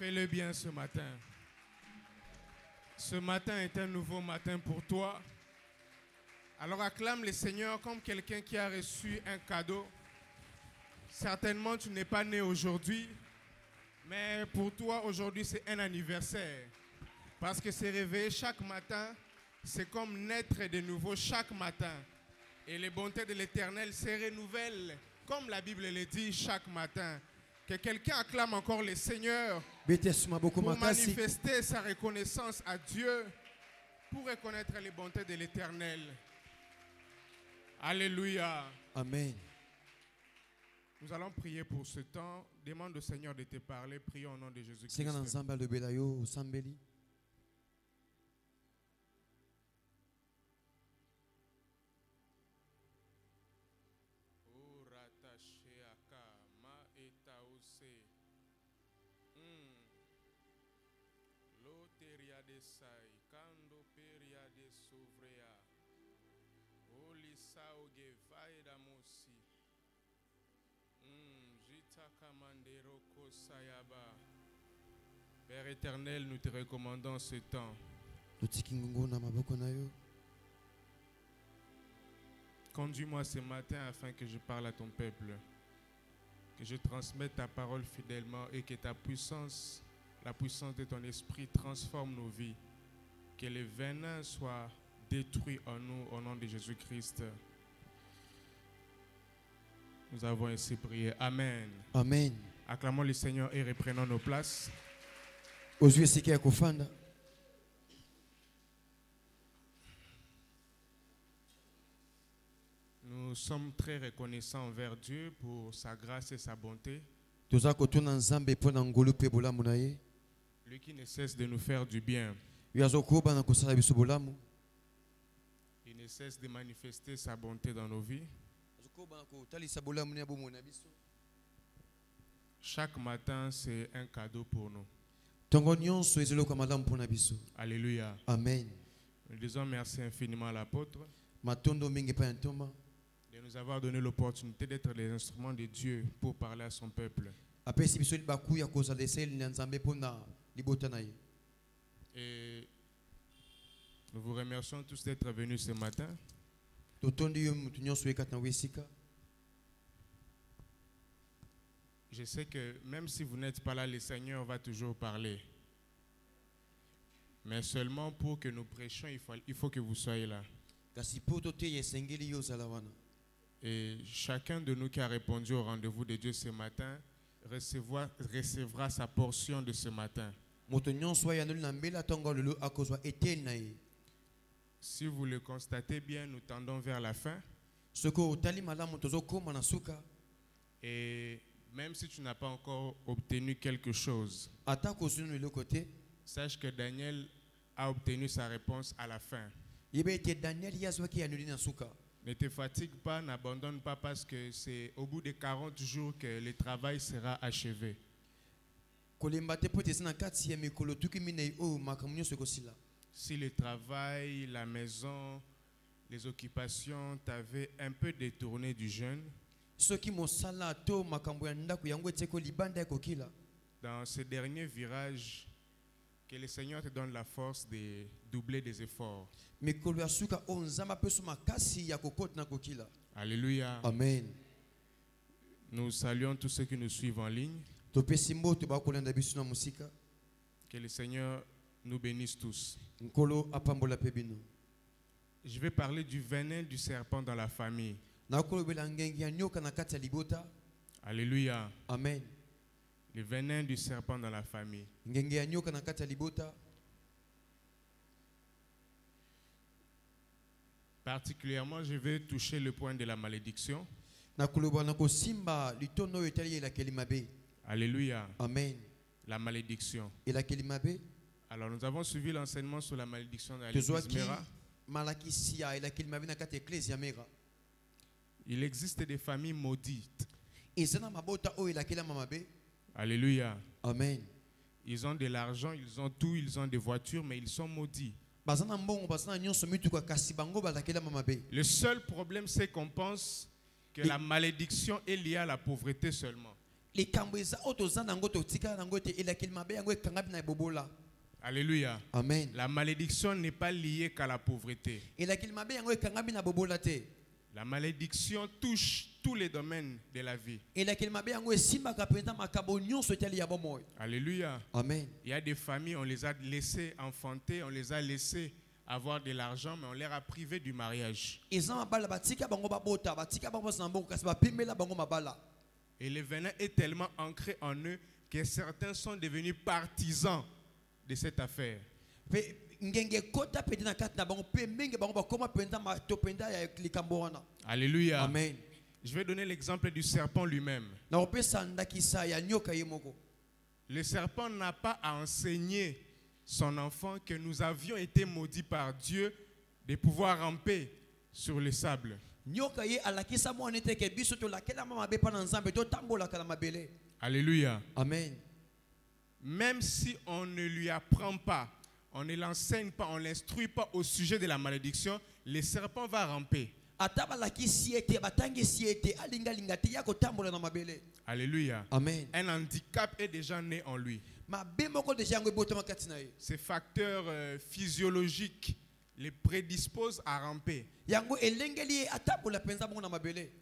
Fais-le bien ce matin. Ce matin est un nouveau matin pour toi. Alors acclame le Seigneur comme quelqu'un qui a reçu un cadeau. Certainement tu n'es pas né aujourd'hui, mais pour toi aujourd'hui c'est un anniversaire. Parce que se réveiller chaque matin, c'est comme naître de nouveau chaque matin. Et les bontés de l'Éternel se renouvellent, comme la Bible le dit, chaque matin. Que quelqu'un acclame encore le Seigneur pour manifester sa reconnaissance à Dieu, pour reconnaître les bontés de l'Éternel. Alléluia. Amen. Nous allons prier pour ce temps. Demande au Seigneur de te parler. Prions au nom de Jésus-Christ. Loteria de sai, kando peria de sovrea, olisao gevai da mosi, jita kamandero kosayaba. Père éternel, nous te recommandons ce temps. Conduis-moi ce matin afin que je parle à ton peuple, que je transmette ta parole fidèlement et que ta puissance, la puissance de ton esprit transforme nos vies. Que le venin soit détruit en nous au nom de Jésus-Christ. Nous avons ainsi prié. Amen. Amen. Acclamons le Seigneur et reprenons nos places. Nous sommes très reconnaissants envers Dieu pour sa grâce et sa bonté. Lui qui ne cesse de nous faire du bien. Il ne cesse de manifester sa bonté dans nos vies. Chaque matin, c'est un cadeau pour nous. Alléluia. Amen. Nous disons merci infiniment à l'apôtre de nous avoir donné l'opportunité d'être les instruments de Dieu pour parler à son peuple. Et nous vous remercions tous d'être venus ce matin. Je sais que même si vous n'êtes pas là, le Seigneur va toujours parler. Mais seulement pour que nous prêchions, il faut que vous soyez là. Et chacun de nous qui a répondu au rendez-vous de Dieu ce matin recevra sa portion de ce matin. Si vous le constatez bien, nous tendons vers la fin. Et même si tu n'as pas encore obtenu quelque chose, sache que Daniel a obtenu sa réponse à la fin. Ne te fatigue pas, n'abandonne pas parce que c'est au bout de 40 jours que le travail sera achevé. Si le travail, la maison, les occupations t'avaient un peu détourné du jeûne, dans ce dernier virage, que le Seigneur te donne la force de doubler des efforts. Alléluia. Amen. Nous saluons tous ceux qui nous suivent en ligne. Que le Seigneur nous bénisse tous. Je vais parler du venin du serpent dans la famille. Alléluia. Amen. Le venin du serpent dans la famille. Particulièrement, je vais toucher le point de la malédiction. Alléluia. Amen. La malédiction. Alors, nous avons suivi l'enseignement sur la malédiction de l'église Mera. Il existe des familles maudites. Alléluia. Amen. Ils ont de l'argent, ils ont tout, ils ont des voitures, mais ils sont maudits. Le seul problème, c'est qu'on pense que la malédiction est liée à la pauvreté seulement. Alléluia. Amen. La malédiction n'est pas liée qu'à la pauvreté. La malédiction touche tous les domaines de la vie. Alléluia. Amen. Il y a des familles, on les a laissées enfanter, on les a laissées avoir de l'argent, mais on les a privés du mariage. Et le venin est tellement ancré en eux que certains sont devenus partisans de cette affaire. Alléluia. Amen. Je vais donner l'exemple du serpent lui-même. Le serpent n'a pas à enseigner son enfant que nous avions été maudits par Dieu de pouvoir ramper sur le sable. Alléluia. Amen. Même si on ne lui apprend pas, on ne l'enseigne pas, on ne l'instruit pas au sujet de la malédiction, le serpent va ramper. Alléluia. Amen. Un handicap est déjà né en lui. Ces facteurs physiologiques les prédisposent à ramper.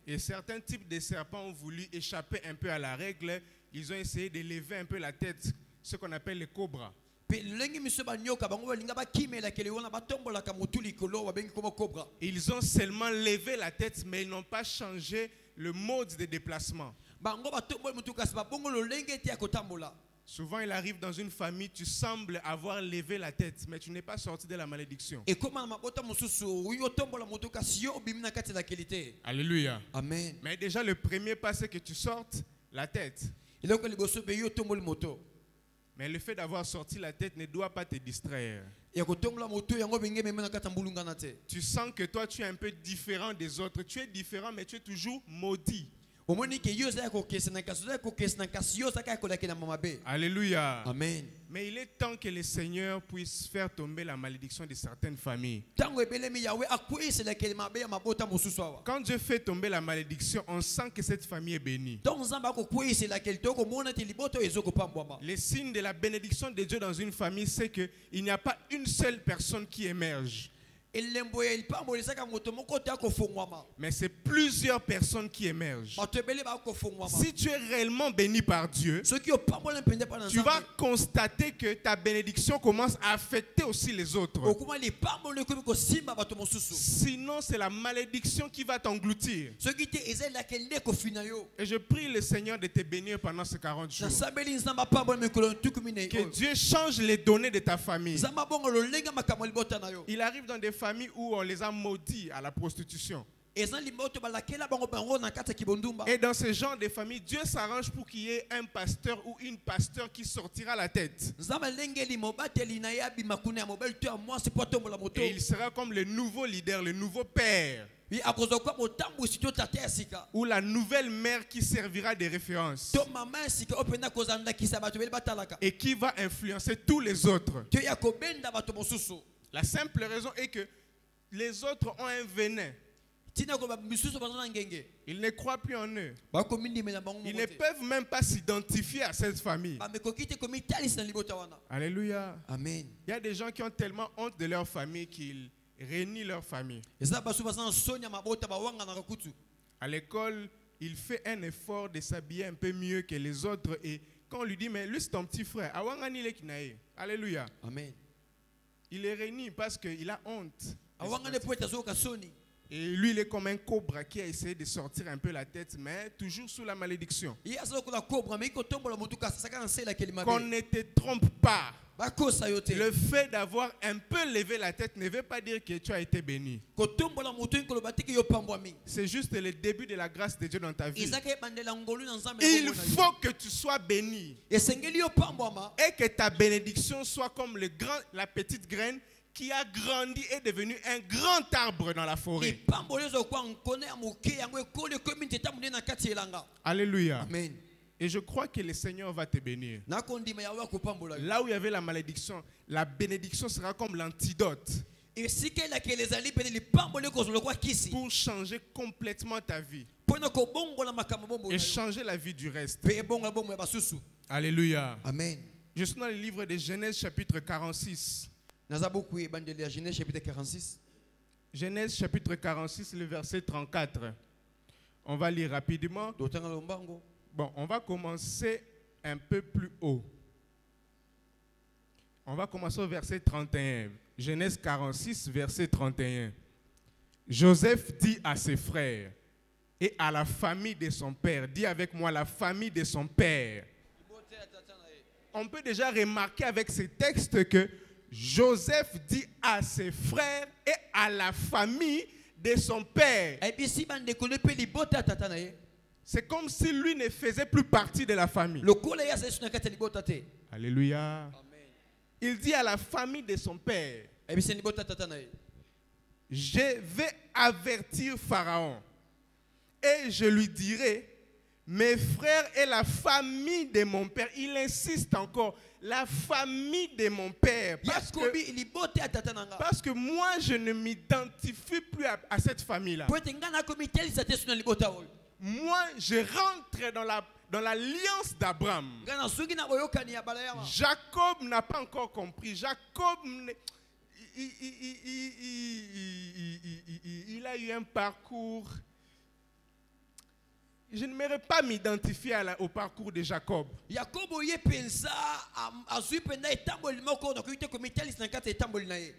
Et certains types de serpents ont voulu échapper un peu à la règle. Ils ont essayé de lever un peu la tête, ce qu'on appelle les cobras. Ils ont seulement levé la tête, mais ils n'ont pas changé le mode de déplacement. Souvent, il arrive dans une famille, tu sembles avoir levé la tête, mais tu n'es pas sorti de la malédiction. Alléluia. Amen. Mais déjà, le premier pas, c'est que tu sortes la tête. Mais le fait d'avoir sorti la tête ne doit pas te distraire. Tu sens que toi, tu es un peu différent des autres. Tu es différent, mais tu es toujours maudit. Alléluia. Amen. Mais il est temps que le Seigneur puisse faire tomber la malédiction de certaines familles. Quand Dieu fait tomber la malédiction, on sent que cette famille est bénie. Le signe de la bénédiction de Dieu dans une famille, c'est qu'il n'y a pas une seule personne qui émerge. Mais c'est plusieurs personnes qui émergent. Si tu es réellement béni par Dieu, tu vas constater que ta bénédiction commence à affecter aussi les autres. Sinon, c'est la malédiction qui va t'engloutir. Et je prie le Seigneur de te bénir pendant ces 40 jours. Que Dieu change les données de ta famille. Il arrive dans des familles où on les a maudits à la prostitution. Et dans ce genre de famille, Dieu s'arrange pour qu'il y ait un pasteur ou une pasteur qui sortira la tête. Et il sera comme le nouveau leader, le nouveau père. Ou la nouvelle mère qui servira de référence. Et qui va influencer tous les autres. La simple raison est que les autres ont un venin. Ils ne croient plus en eux. Ils ne peuvent même pas s'identifier à cette famille. Alléluia. Amen. Il y a des gens qui ont tellement honte de leur famille qu'ils réunissent leur famille. À l'école, il fait un effort de s'habiller un peu mieux que les autres. Et quand on lui dit, mais lui c'est ton petit frère. Alléluia. Amen. Il est réuni parce qu'il a honte. Et lui, il est comme un cobra qui a essayé de sortir un peu la tête, mais toujours sous la malédiction. Qu'on ne te trompe pas. Le fait d'avoir un peu levé la tête ne veut pas dire que tu as été béni. C'est juste le début de la grâce de Dieu dans ta vie. Il faut que tu sois béni. Et que ta bénédiction soit comme la petite graine qui a grandi et devenu un grand arbre dans la forêt. Alléluia. Amen. Et je crois que le Seigneur va te bénir. Là où il y avait la malédiction, la bénédiction sera comme l'antidote. pour changer complètement ta vie et changer la vie du reste. Alléluia. Amen. Je suis dans le livre de Genèse chapitre 46. Genèse chapitre 46. Genèse chapitre 46, le verset 34. On va lire rapidement. Bon, on va commencer un peu plus haut. On va commencer au verset 31. Genèse 46, verset 31. Joseph dit à ses frères et à la famille de son père. Dis avec moi, la famille de son père. On peut déjà remarquer avec ces textes que Joseph dit à ses frères et à la famille de son père. C'est comme si lui ne faisait plus partie de la famille. Alléluia. Amen. Il dit à la famille de son père, je vais avertir Pharaon et je lui dirai, mes frères et la famille de mon père. Il insiste encore, la famille de mon père. Parce que moi, je ne m'identifie plus à cette famille-là. Moi, je rentre dans l'alliance d'Abraham. Jacob n'a pas encore compris. Jacob, il a eu un parcours. Je ne m'aurais pas m'identifier au parcours de Jacob. Il y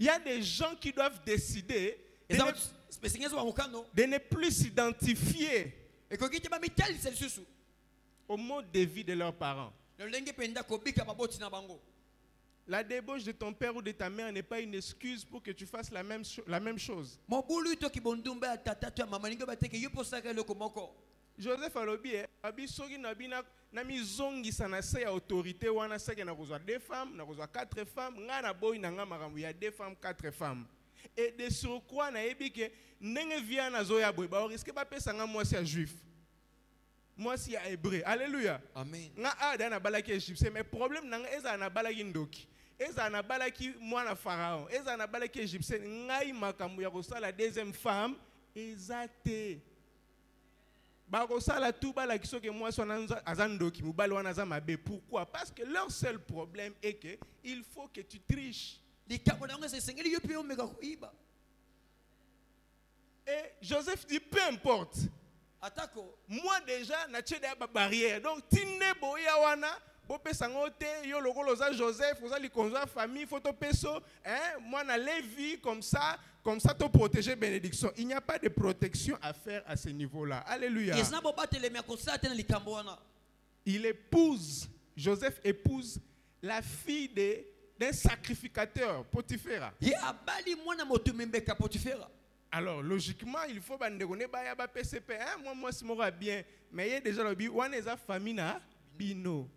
a des gens qui doivent décider de ne plus s'identifier au mode de vie de leurs parents. La débauche de ton père ou de ta mère n'est pas une excuse pour que tu fasses la même chose. Joseph alobi abi soki na mizongi sana se ya autorité wana seke na kozwa 2 femmes, na kozwa 4 femmes, nga na boy na nga makambo ya 2 femmes, 4 femmes. Et de surcroît na yebi ke ndenge via na zo ya boy ba risque ba pesa nga mwasi ya juif. Mwasi ya hébreu. Alléluia. Amen. Nga ada na balaki égyptien, mais problème na nga eza na balaki ndoki. Eza na balaki mwana pharaon, eza na balaki égyptien, ngai makambo ya kosala deuxième femme ezate. Pourquoi? Parce que leur seul problème est qu'il faut que tu triches. Et Joseph dit, peu importe. Moi déjà, je suis dans la barrière. Donc, tu n'es pas Joseph, vous allez conduire famille, photo peso, moi na Lévi comme ça te protéger bénédiction. Il n'y a pas de protection à faire à ce niveau-là. Alléluia. Joseph épouse la fille d'un sacrificateur, Potiphera. Alors, logiquement, il faut que PCP. Moi, c'est bien. Mais il y a déjà la famille na bino.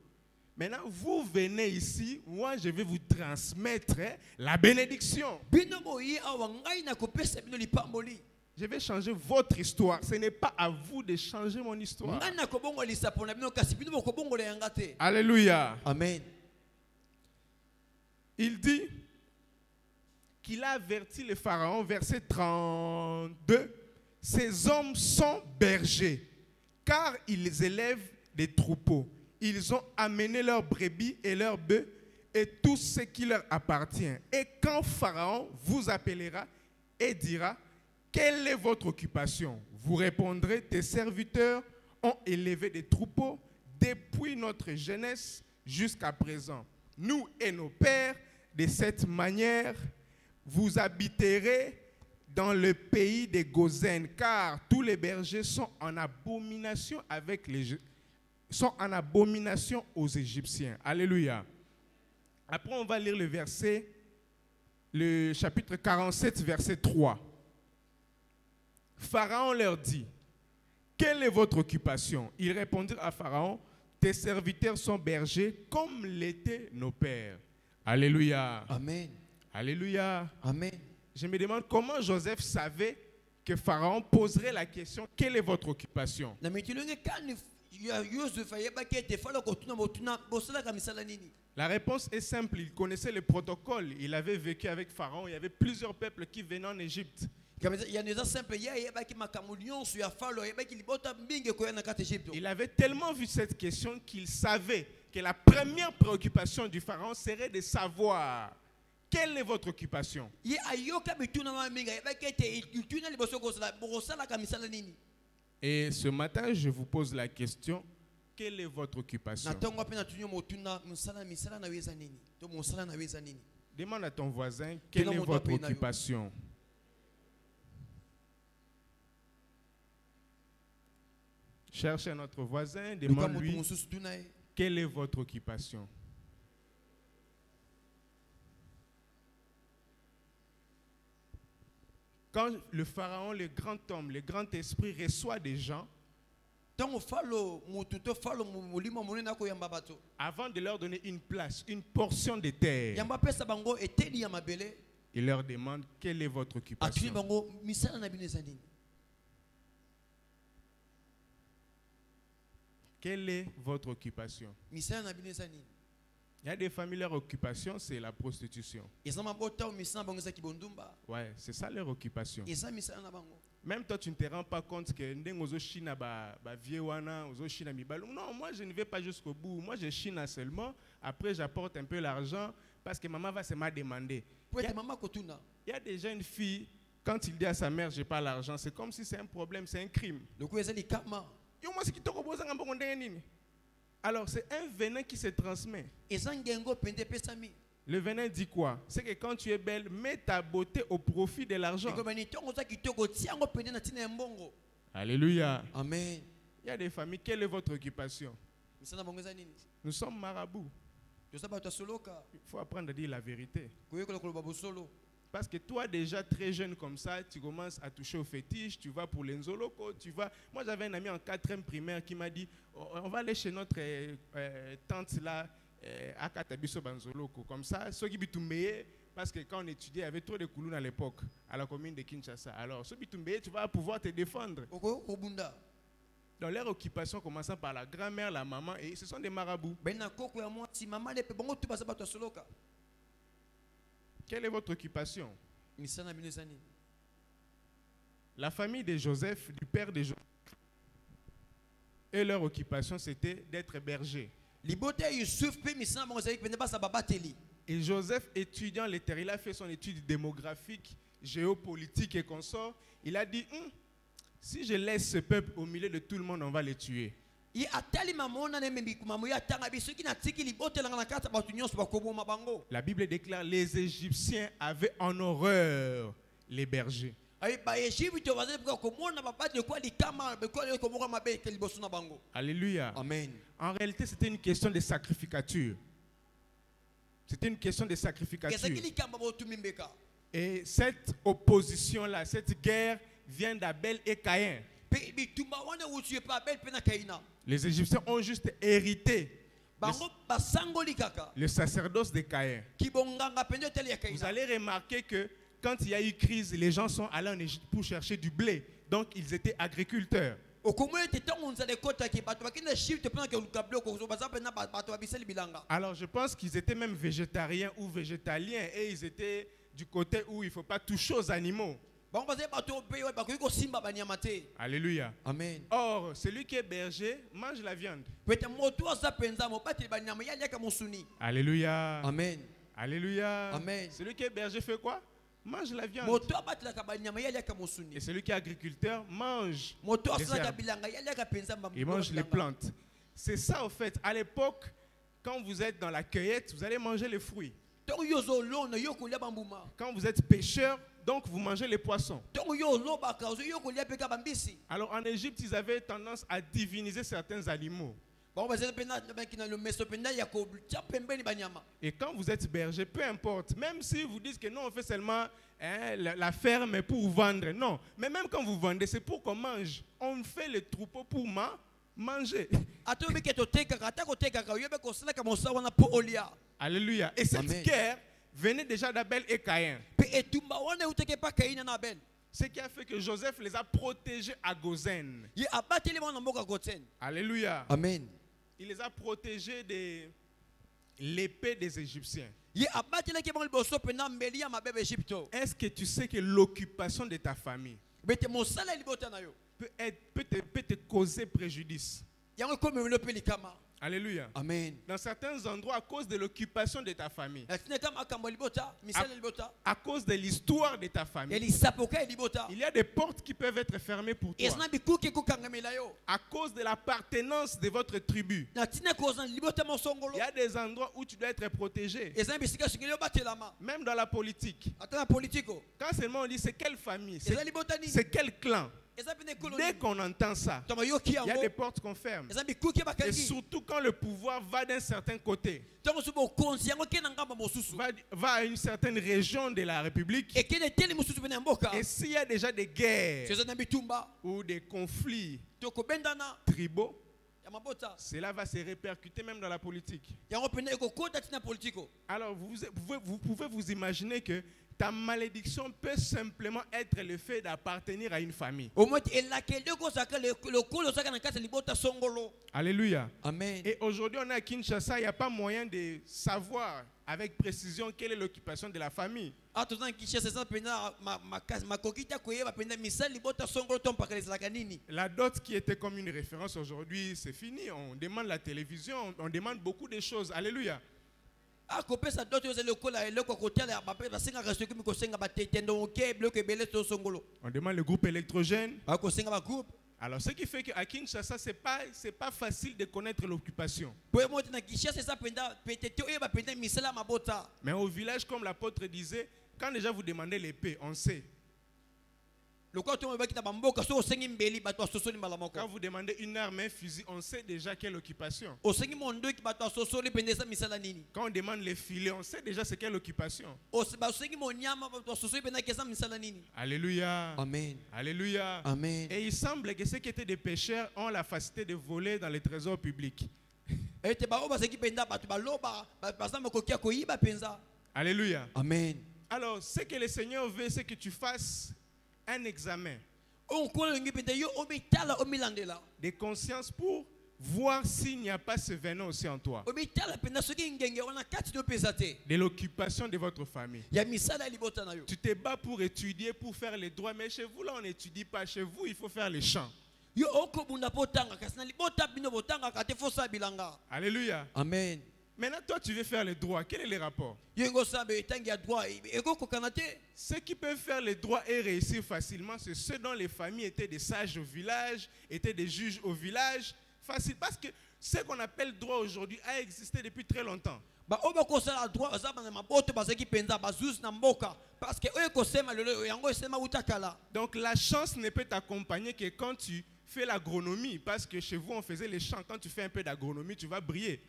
Maintenant, vous venez ici, moi je vais vous transmettre la bénédiction. Je vais changer votre histoire. Ce n'est pas à vous de changer mon histoire. Alléluia. Amen. Il dit qu'il a averti le pharaon, verset 32, ces hommes sont bergers, car ils élèvent des troupeaux. Ils ont amené leurs brebis et leurs bœufs et tout ce qui leur appartient. Et quand Pharaon vous appellera et dira, quelle est votre occupation? Vous répondrez, tes serviteurs ont élevé des troupeaux depuis notre jeunesse jusqu'à présent. Nous et nos pères, de cette manière, vous habiterez dans le pays des Gozen, car tous les bergers sont en abomination en abomination aux Égyptiens. Alléluia. Après, on va lire le chapitre 47, verset 3. Pharaon leur dit, quelle est votre occupation? Ils répondirent à Pharaon, tes serviteurs sont bergers comme l'étaient nos pères. Alléluia. Amen. Alléluia. Amen. Je me demande comment Joseph savait que Pharaon poserait la question, quelle est votre occupation? La réponse est simple, il connaissait le protocole, il avait vécu avec Pharaon, il y avait plusieurs peuples qui venaient en Égypte. Il avait tellement vu cette question qu'il savait que la première préoccupation du Pharaon serait de savoir quelle est votre occupation. Et ce matin, je vous pose la question, quelle est votre occupation? Demande à ton voisin, quelle est votre occupation? Cherche notre voisin, demande-lui, quelle est votre occupation? Quand le pharaon, le grand homme, le grand esprit reçoit des gens, avant de leur donner une place, une portion de terre, il leur demande quelle est votre occupation. Quelle est votre occupation? Il y a des familles, leur occupation, c'est la prostitution. Ouais, c'est ça leur occupation. Même toi, tu ne te rends pas compte que non, moi, je ne vais pas jusqu'au bout. Moi, je chine seulement. Après, j'apporte un peu l'argent parce que maman va se m'a demandé. Il y a des jeunes filles, quand il dit à sa mère, je n'ai pas l'argent, c'est comme si c'est un problème, c'est un crime. Alors, c'est un venin qui se transmet. Le venin dit quoi? C'est que quand tu es belle, mets ta beauté au profit de l'argent. Alléluia. Amen. Il y a des familles, quelle est votre occupation? Nous sommes marabouts. Il faut apprendre à dire la vérité. Parce que toi, déjà très jeune comme ça, tu commences à toucher au fétiche, tu vas pour les nzoloko, tu vas... Moi, j'avais un ami en 4e primaire qui m'a dit, on va aller chez notre tante là, à Katabiso Banzoloko. Comme ça, ceux qui bitumbeyaient, parce que quand on étudiait, il y avait trop de Kouloun à l'époque, à la commune de Kinshasa. Alors, ceux qui bitumbeyaient, tu vas pouvoir te défendre. Dans leur occupation, commençant par la grand-mère, la maman, et ce sont des marabouts. Quelle est votre occupation? La famille de Joseph, du père de Joseph, et leur occupation, c'était d'être berger. Et Joseph, étudiant les terres, il a fait son étude démographique, géopolitique et consort. Il a dit, si je laisse ce peuple au milieu de tout le monde, on va les tuer. La Bible déclare, les Égyptiens avaient en horreur les bergers. Alléluia. Amen. En réalité, c'était une question de sacrificature. C'était une question de sacrificature. Et cette opposition-là, cette guerre vient d'Abel et Caïn. Les Égyptiens ont juste hérité le sacerdoce de Caïn. Vous allez remarquer que quand il y a eu crise, les gens sont allés en Égypte pour chercher du blé. Donc ils étaient agriculteurs. Alors je pense qu'ils étaient même végétariens ou végétaliens et ils étaient du côté où il ne faut pas toucher aux animaux. Alléluia. Amen. Or, celui qui est berger mange la viande. Alléluia. Amen. Alléluia. Amen. Celui qui est berger fait quoi? Mange la viande. Et celui qui est agriculteur mange les herbes. Il mange les plantes. C'est ça au fait. À l'époque, quand vous êtes dans la cueillette, vous allez manger les fruits. Quand vous êtes pêcheur, donc vous mangez les poissons. Alors en Égypte, ils avaient tendance à diviniser certains animaux. Et quand vous êtes berger, peu importe, même si vous dites que non, on fait seulement la ferme pour vendre, non. Mais même quand vous vendez, c'est pour qu'on mange. On fait le troupeau pour manger. Alléluia. Et cette guerre venait déjà d'Abel et Caïn. Ce qui a fait que Joseph les a protégés à Gozen. Ye abateli mwana mboka Gosen. Alléluia. Amen. Il les a protégés de l'épée des Égyptiens. Ye abateli ke bango liboso pena mbeli ya mabebe Egypto. Est-ce que tu sais que l'occupation de ta famille Bete mosala libota na yo. peut te causer préjudice? Yango comme le pelikama. Alléluia. Amen. Dans certains endroits, à cause de l'occupation de ta famille, à cause de l'histoire de ta famille, il y a des portes qui peuvent être fermées pour toi. À cause de l'appartenance de votre tribu, il y a des endroits où tu dois être protégé. Même dans la politique. Quand seulement on dit c'est quelle famille, c'est quel clan. Dès qu'on entend ça, il y a des portes qu'on ferme. Et surtout quand le pouvoir va d'un certain côté, va à une certaine région de la République, et s'il y a déjà des guerres ou des conflits tribaux, cela va se répercuter même dans la politique. Alors vous pouvez vous imaginer que ta malédiction peut simplement être le fait d'appartenir à une famille. Alléluia. Amen. Et aujourd'hui, on est à Kinshasa, il n'y a pas moyen de savoir avec précision quelle est l'occupation de la famille. La dot qui était comme une référence aujourd'hui, c'est fini. On demande la télévision, on demande beaucoup de choses. Alléluia. On demande le groupe électrogène. Alors ce qui fait qu'à Kinshasa, c'est pas facile de connaître l'occupation. Mais au village, comme l'apôtre disait, quand déjà vous demandez l'épée, on sait. Quand vous demandez une arme, un fusil, on sait déjà quelle occupation. Quand on demande les filets, on sait déjà c'est quelle occupation. Alléluia. Amen. Alléluia. Amen. Et il semble que ceux qui étaient des pécheurs ont la facilité de voler dans les trésors publics. Alléluia. Amen. Alors, ce que le Seigneur veut, c'est que tu fasses un examen de conscience pour voir s'il n'y a pas ce venin aussi en toi, de l'occupation de votre famille. Tu te bats pour étudier, pour faire les droits, mais chez vous là on n'étudie pas, chez vous il faut faire les chants. Alléluia. Amen. Maintenant, toi, tu veux faire les droits. Quel est le rapport? Ceux qui peuvent faire les droits et réussir facilement, c'est ceux dont les familles étaient des sages au village, étaient des juges au village. Facile. Parce que ce qu'on appelle droit aujourd'hui a existé depuis très longtemps. Donc, la chance ne peut t'accompagner que quand tu fais l'agronomie. Parce que chez vous, on faisait les champs. Quand tu fais un peu d'agronomie, tu vas briller.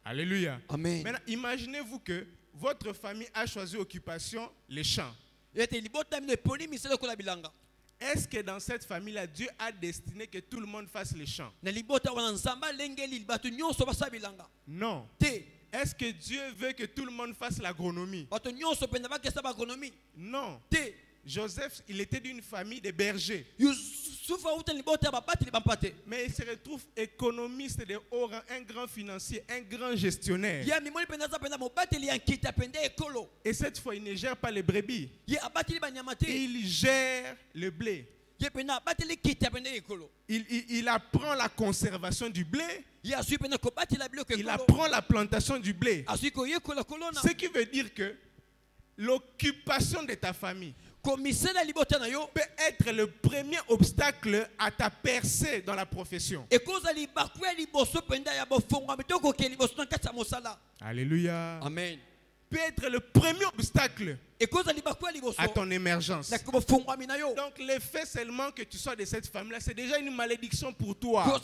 Alléluia. Amen. Maintenant, imaginez-vous que votre famille a choisi occupation les champs. Est-ce que dans cette famille-là, Dieu a destiné que tout le monde fasse les champs? Non. Est-ce que Dieu veut que tout le monde fasse l'agronomie? Non. Joseph, il était d'une famille de bergers. Mais il se retrouve économiste de haut rang, un grand financier, un grand gestionnaire. Et cette fois, il ne gère pas les brebis. Il gère le blé. Il apprend la conservation du blé. Il apprend la plantation du blé. Ce qui veut dire que l'occupation de ta famille peut être le premier obstacle à ta percée dans la profession. Alléluia. Amen. Peut être le premier obstacle à ton émergence. Donc l'effet seulement que tu sois de cette famille-là, c'est déjà une malédiction pour toi.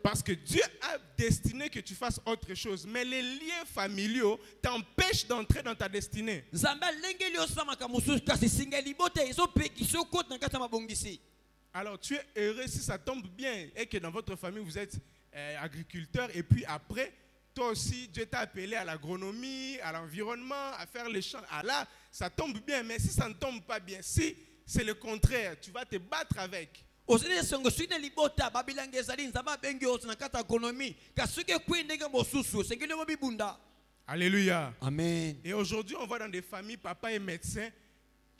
Parce que Dieu a destiné que tu fasses autre chose. Mais les liens familiaux t'empêchent d'entrer dans ta destinée. Alors tu es heureux si ça tombe bien et que dans votre famille vous êtes agriculteur et puis après toi aussi, Dieu t'a appelé à l'agronomie, à l'environnement, à faire les champs. Ah là, ça tombe bien, mais si ça ne tombe pas bien, si c'est le contraire, tu vas te battre avec. Alléluia. Amen. Et aujourd'hui, on va dans des familles, papa est médecin.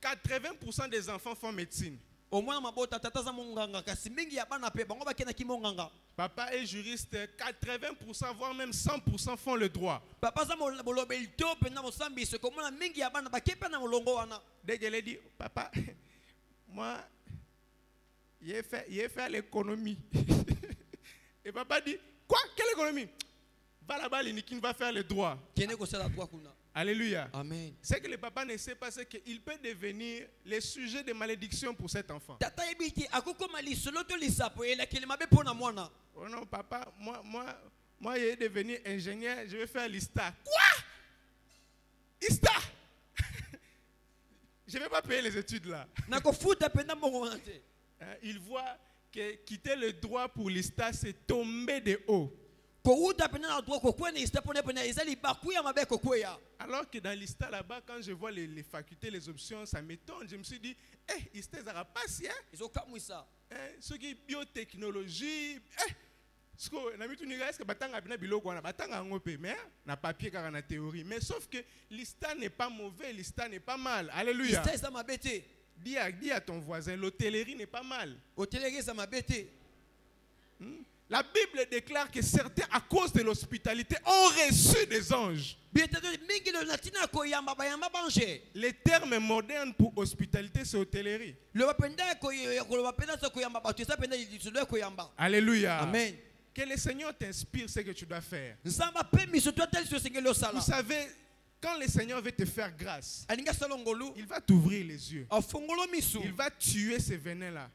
80% des enfants font médecine. Papa est juriste, 80% voire même 100% font le droit. Dès qu'elle dit, papa, moi, j'ai fait l'économie. Et papa dit, quoi? Quelle économie? Va là-bas, l'Inikin va faire le droit. Alléluia. Amen. Ce que le papa ne sait pas, c'est qu'il peut devenir le sujet de malédiction pour cet enfant. Oh non, papa, moi, je vais devenir ingénieur, je vais faire l'ISTA. Quoi? ISTA? Je ne vais pas payer les études là. Il voit que quitter le droit pour l'ISTA, c'est tomber de haut. Alors que dans l'ISTA là-bas, quand je vois les facultés, les options, ça m'étonne. Je me suis dit, ISTA, ça va pas si, ce qui est biotechnologie, mais sauf que l'ISTA n'est pas mauvais, l'ISTA n'est pas mal. Alléluia. Dis à ton voisin, l'hôtellerie n'est pas mal. La Bible déclare que certains, à cause de l'hospitalité, ont reçu des anges. Les termes modernes pour hospitalité, c'est hôtellerie. Alléluia. Amen. Que le Seigneur t'inspire ce que tu dois faire. Vous savez, quand le Seigneur veut te faire grâce, il va t'ouvrir les yeux. Il va tuer ces venin-là.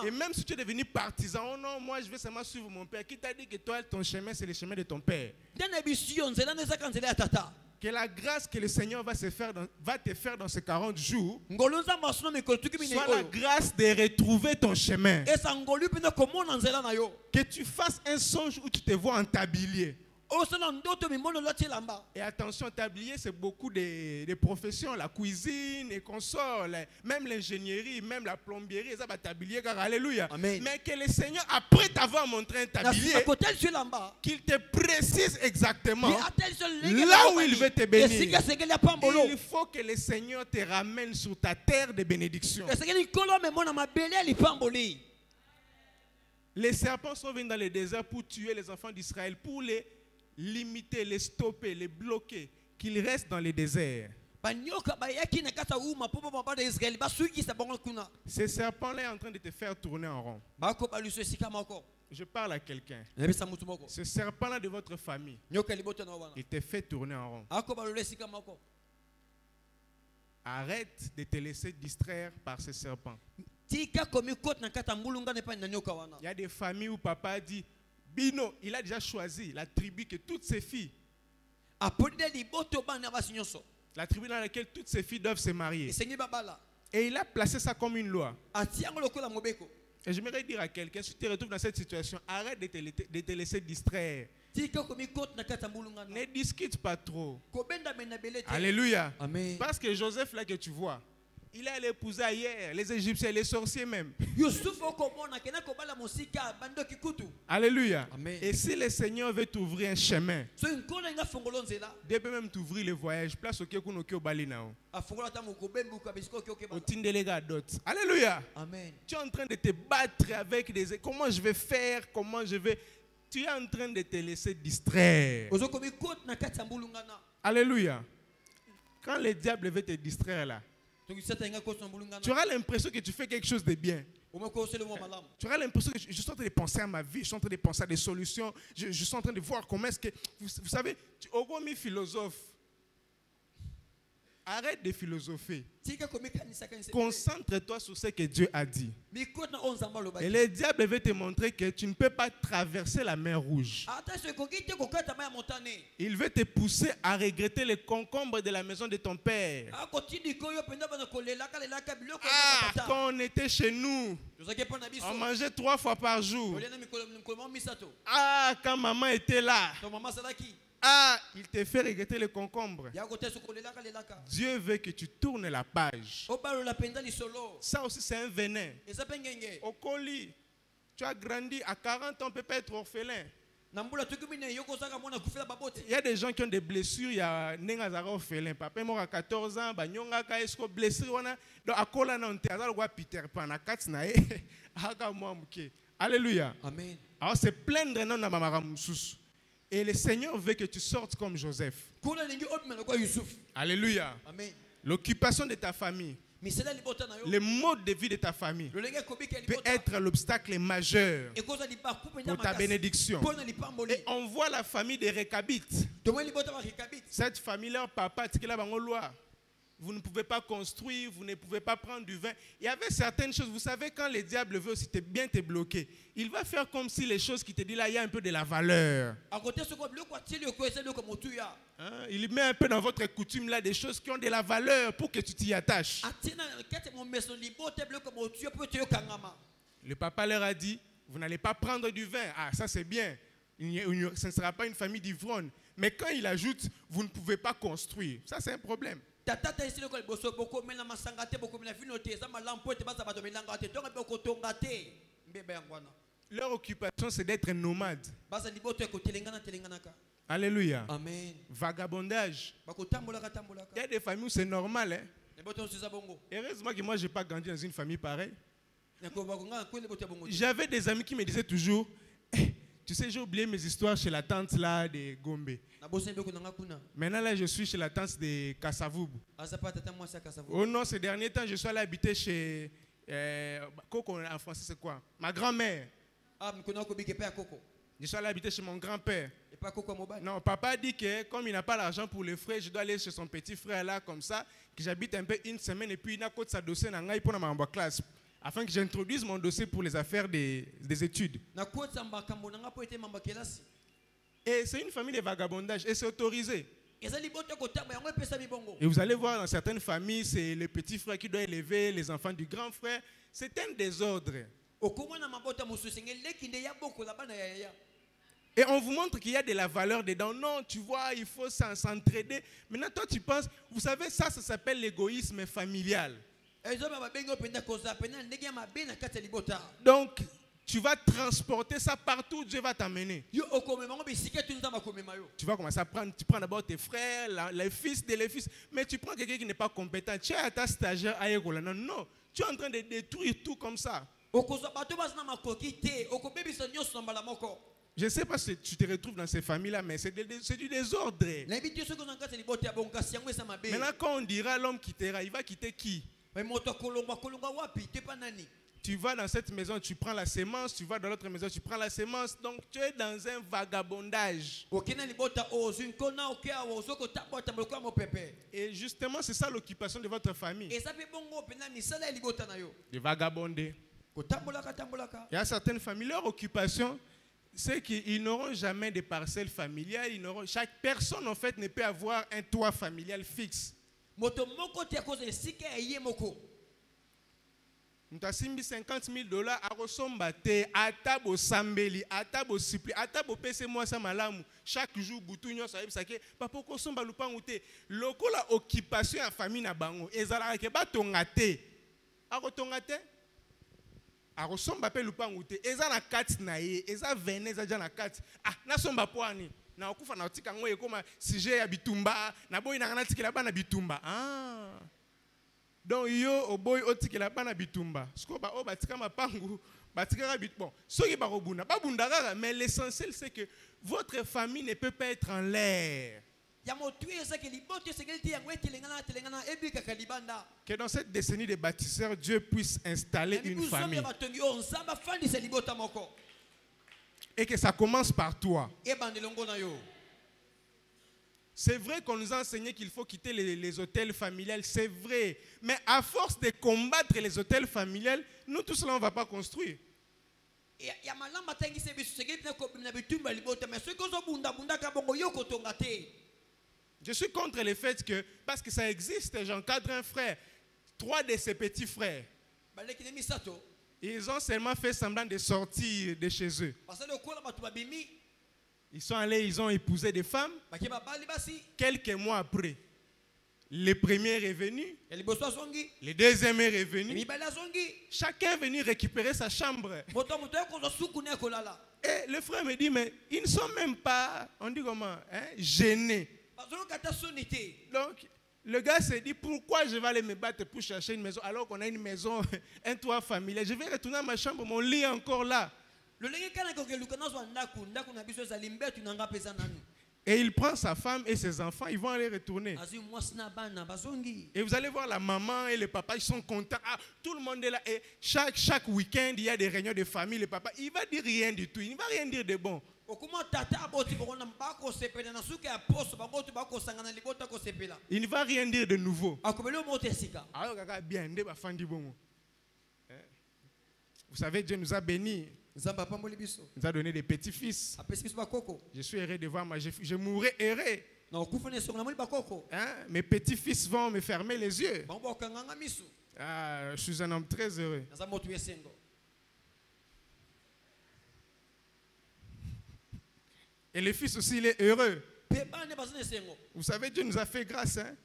Et même si tu es devenu partisan, oh non, moi je vais seulement suivre mon père. Qui t'a dit que toi, ton chemin, c'est le chemin de ton père? Que la grâce que le Seigneur va te faire dans ces 40 jours soit la grâce de retrouver ton chemin. Que tu fasses un songe où tu te vois en tablier. Et attention, tablier, c'est beaucoup de professions, la cuisine et consorts, même l'ingénierie, même la plomberie, ça va tablier, car alléluia. Amen. Mais que le Seigneur, après t'avoir montré un tablier, qu'il te précise exactement là où il veut te bénir. Il faut que le Seigneur te ramène sur ta terre de bénédiction. Les serpents sont venus dans le désert pour tuer les enfants d'Israël, pour les limiter, les stopper, les bloquer, qu'ils restent dans le désert. Ces serpents-là sont en train de te faire tourner en rond. Je parle à quelqu'un. Ce serpent-là de votre famille, il te fait tourner en rond. Arrête de te laisser distraire par ces serpents. Il y a des familles où papa dit, Bino, il a déjà choisi la tribu que toutes ses filles, la tribu dans laquelle toutes ses filles doivent se marier. Et il a placé ça comme une loi. Et j'aimerais dire à quelqu'un, si tu te retrouves dans cette situation, arrête de te laisser distraire. Ne discute pas trop. Alléluia. Amen. Parce que Joseph, là que tu vois, il allait épouser ailleurs, les Égyptiens, les sorciers même. Alléluia. Amen. Et si le Seigneur veut t'ouvrir un chemin, Dieu peut même t'ouvrir le voyage. Place au Balina. Alléluia. Amen. Tu es en train de te battre avec des... Comment je vais faire? Comment je vais... Tu es en train de te laisser distraire. Alléluia. Quand le diable veut te distraire là, tu auras l'impression que tu fais quelque chose de bien. Tu auras l'impression que je suis en train de penser à ma vie, je suis en train de penser à des solutions, je suis en train de voir comment est-ce que... Vous savez, au philosophe, Arrête de philosopher. tika komikanisaka nse Concentre-toi sur ce que Dieu a dit. mikota na onzamba Et lobaki le diable veut te montrer que tu ne peux pas traverser la mer rouge. ata so ekoki te kokata mai ya motane Il veut te pousser à regretter les concombres de la maison de ton père. akotindika oyo mpenza bana kolelaka lelaka biloko Ah, quand on était chez nous, tozalaki mpo na biso on mangeait 3 fois par jour. olia na mikolo moko misato Ah, quand maman était là, to mama asalaki ah, il te fait regretter les concombres. ya kote so kolelaka lelaka Dieu veut que tu tournes la page. obalola mpenza lisolo Ça aussi, c'est un venin. eza mpe ngenge Au colis, tu as grandi à 40 ans, on ne peut pas être orphelin. na mbula toki mine yo kozaka mwana kufela babote Il y a des gens qui ont des blessures, il y a des orphelin. Papa est mort à 14 ans, banyongaka esko blessure wana. Donc akola na onte azalo kwa Peter Pan na kati na e. Aka mwa muke. Alléluia. amen Alors c'est plaindre non na mamara mususu. Et le Seigneur veut que tu sortes comme Joseph. kuna lingi obimela kwa yusuf Alléluia. amen L'occupation de ta famille, misala libota na yo le mode de vie de ta famille lolenge ekobika peut libota être l'obstacle majeur ekoza libaku mpenza pour ta makasi bénédiction. mpo na lipamboli Et on voit la famille des Récabites. tomoi libota bakikabiti Cette famille, leur papa, tikela bango loi. Vous ne pouvez pas construire, vous ne pouvez pas prendre du vin. Il y avait certaines choses, vous savez, quand le diable veut aussi bien te bloquer, il va faire comme si les choses qui te disent là, il y a un peu de la valeur. akote soko biloko atieli okoyesa biloko motuya Hein? Il met un peu dans votre coutume là des choses qui ont de la valeur pour que tu t'y attaches. atie na kati momeso libota biloko motuya mpo ete yokangama Le papa leur a dit, vous n'allez pas prendre du vin. Ah, ça c'est bien. Ce ne sera pas une famille d'ivrognes. Mais quand il ajoute, vous ne pouvez pas construire, ça c'est un problème. tata taisi loko liboso bokomela masanga te bokomela vino te eza malamu mpo ete baza bato melanga te tonga mpe okotonga te mbeba yango wana Leur occupation c'est d'être nomade. baza liboto ekotelenganaka Alléluia. amen Vagabondage. bakotambolaka Il y a des familles où c'est normal. Hein? liboto nyonso eza bongo Heureusement que moi, je n'ai pas grandi dans une famille pareille. bakongaka kwe liboto ya bongo te. J'avais des amis qui me disaient toujours, eh, tu sais, j'ai oublié mes histoires chez la tante là de Gombe. nabosi biloko nanga kuna Maintenant là, je suis chez la tante de Kassavoub. aza pa tata mwasi akasavo Oh non, ces derniers temps, je suis allé habiter chez... Coco, en français, c'est quoi? Ma grand-mère. mikona okobika epai ya koko Je suis allé habiter chez mon grand-père. epai ya koko ya mobali Non, papa dit que comme il n'a pas l'argent pour les frais, je dois aller chez son petit frère là, comme ça, que j'habite un peu une semaine et puis il a côté sa dossier dans pour ma classe, afin que j'introduise mon dossier pour les affaires des études. nakotisa makambo nanga mpo ete mamba kelasi Et c'est une famille de vagabondage et c'est autorisé. eza liboto ekotamba yango epesami bongo Et vous allez voir dans certaines familles, c'est le petit frère qui doit élever les enfants du grand frère. C'est un désordre. okomona mabota mosusu eleki nde ya bokola bana ya yaya Et on vous montre qu'il y a de la valeur dedans. Non, tu vois, il faut s'entraider. Maintenant, toi, tu penses, vous savez, ça s'appelle l'égoïsme familial. ezoba babengi oyo mpenza kozala mpenza ndenge ya mabe na kati ya libota Donc, tu vas transporter ça partout où Dieu va t'amener. yo okomema ngo bisika tu nzambe akomema yo Tu vas commencer à prendre, tu prends d'abord tes frères, les fils de les fils, mais tu prends quelqu'un qui n'est pas compétent. Tu es à ta stagiaire à Egola. Non, non, tu es en train de détruire tout comme ça. okozwa bato baza na makoki te okobebisa nyonso na mbala moko Je ne sais pas si tu te retrouves dans ces familles-là, mais c'est du désordre. nayebi te soki oza na kati ya libota ya bongo kasi yango eza mabe Maintenant, quand on dira l'homme quittera, il va quitter qui? me moto akolongwa wapi te pa nani Tu vas dans cette maison, tu prends la sémence, tu vas dans l'autre maison, tu prends la sémence. Donc, tu es dans un vagabondage. okende libota ozwi nkona oke awa ozwi kotambola lokola mopepe Et justement, c'est ça l'occupation de votre famille. eza mpe bongo mpenza misala ya libota na yo De vagabonder. kotambolaka Il y a certaines familles, leur occupation, c'est qu'ils n'auront jamais de parcelles familiales. Chaque personne, en fait, ne peut avoir un toit familial fixe. moto moko te akoza esika ya ye moko Mutasimbi $50,000 à Rosombate, Atabo Sambeli, Atabo Supli, Atabo Pese moi sa malamu. Chaque jour, Boutounyo sa yebsake, papa Kosomba Lupangute. Loko la occupation en famille na bango. Ezala ke ba tongate. Ako tongate? A Rosomba pe Lupangute. Eza na kati na ye, eza vene eza na kati. Ah, na somba poani. Na okufa na otika ngoye koma sujet ya bitumba, na boy na ngana tikela bana bitumba. Ah. Donc yo oboy otikela bana bitumba. Siko ba o batika mapangu, batika bit bon. Soki ba robunda, ba bundara, mais l'essentiel c'est que votre famille ne peut pas être en l'air. ya motu ezaki liboto esengeli te yango etelengana ebikaka libanda Que dans cette décennie de bâtisseurs, Dieu puisse installer une famille. batongi oyo nzambe afandisa libota moko Et que ça commence par toi. ebanda elongo na yo C'est vrai qu'on nous a enseigné qu'il faut quitter les hôtels familiales, c'est vrai. Mais à force de combattre les hôtels familiales, nous tous là, on ne va pas construire. Je suis contre le fait que, parce que ça existe, j'encadre un frère, 3 de ses petits frères. Ils ont seulement fait semblant de sortir de chez eux. Ils sont allés, ils ont épousé des femmes. Quelques mois après, le premier est venu, le deuxième est revenu. Chacun est venu récupérer sa chambre. Et le frère me dit, mais ils ne sont même pas, on dit comment, gênés. Donc, le gars s'est dit, pourquoi je vais aller me battre pour chercher une maison alors qu'on a une maison, un toit familial. Je vais retourner à ma chambre, mon lit est encore là. Et il prend sa femme et ses enfants, ils vont aller retourner. Et vous allez voir la maman et le papa, ils sont contents. Ah, tout le monde est là. Et chaque week-end, il y a des réunions de famille. Le papa, il ne va dire rien du tout. Il ne va rien dire de bon. Il ne va rien dire de nouveau. Vous savez, Dieu nous a bénis. Il nous a donné des petits-fils. Je suis heureux de voir, je mourrai heureux. Hein? Mes petits-fils vont me fermer les yeux. Ah, je suis un homme très heureux. Et le fils aussi, il est heureux. Vous savez, Dieu nous a fait grâce, hein,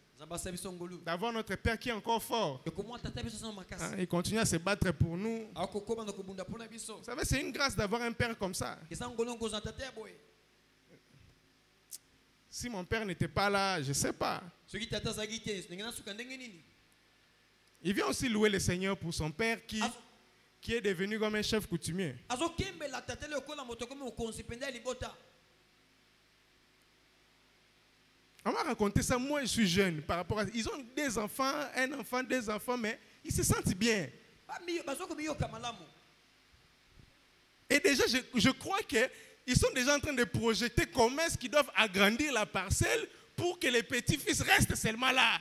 d'avoir notre Père qui est encore fort. Hein, il continue à se battre pour nous. Vous savez, c'est une grâce d'avoir un Père comme ça. Si mon Père n'était pas là, je ne sais pas. Il vient aussi louer le Seigneur pour son Père qui est devenu comme un chef coutumier. On m'a raconté ça, moi je suis jeune par rapport à... Ils ont des enfants, un enfant, 2 enfants, mais ils se sentent bien. Et déjà, je crois qu'ils sont déjà en train de projeter comment est-ce qu'ils doivent agrandir la parcelle pour que les petits-fils restent seulement là.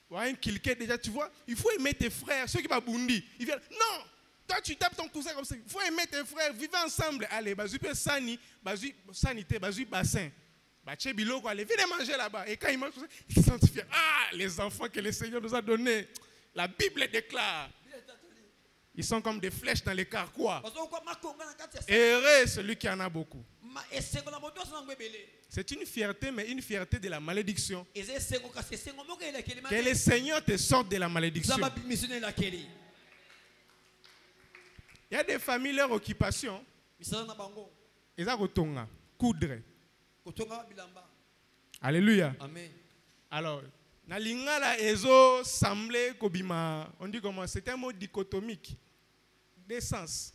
Ouais, quelqu'un déjà, tu vois, il faut aimer tes frères, ceux qui vont bundi. Ils viennent, non! Toi, tu tapes ton cousin comme ça. Il faut aimer tes frères, vivre ensemble. Allez, sanité, bassin. Allez, venez manger là-bas. Et quand ils mangent, ils se sentent fiers. Ah, les enfants que le Seigneur nous a donnés. La Bible déclare. Ils sont comme des flèches dans les carquois. Heureux celui qui en a beaucoup. C'est une fierté, mais une fierté de la malédiction. Que le Seigneur te sorte de la malédiction. Il y a des familles, leur occupation, ils ont coudre. Alléluia. Amen. Alors, na lingala ezo semblé kobima, on dit comment, c'est un mot dichotomique, d'essence.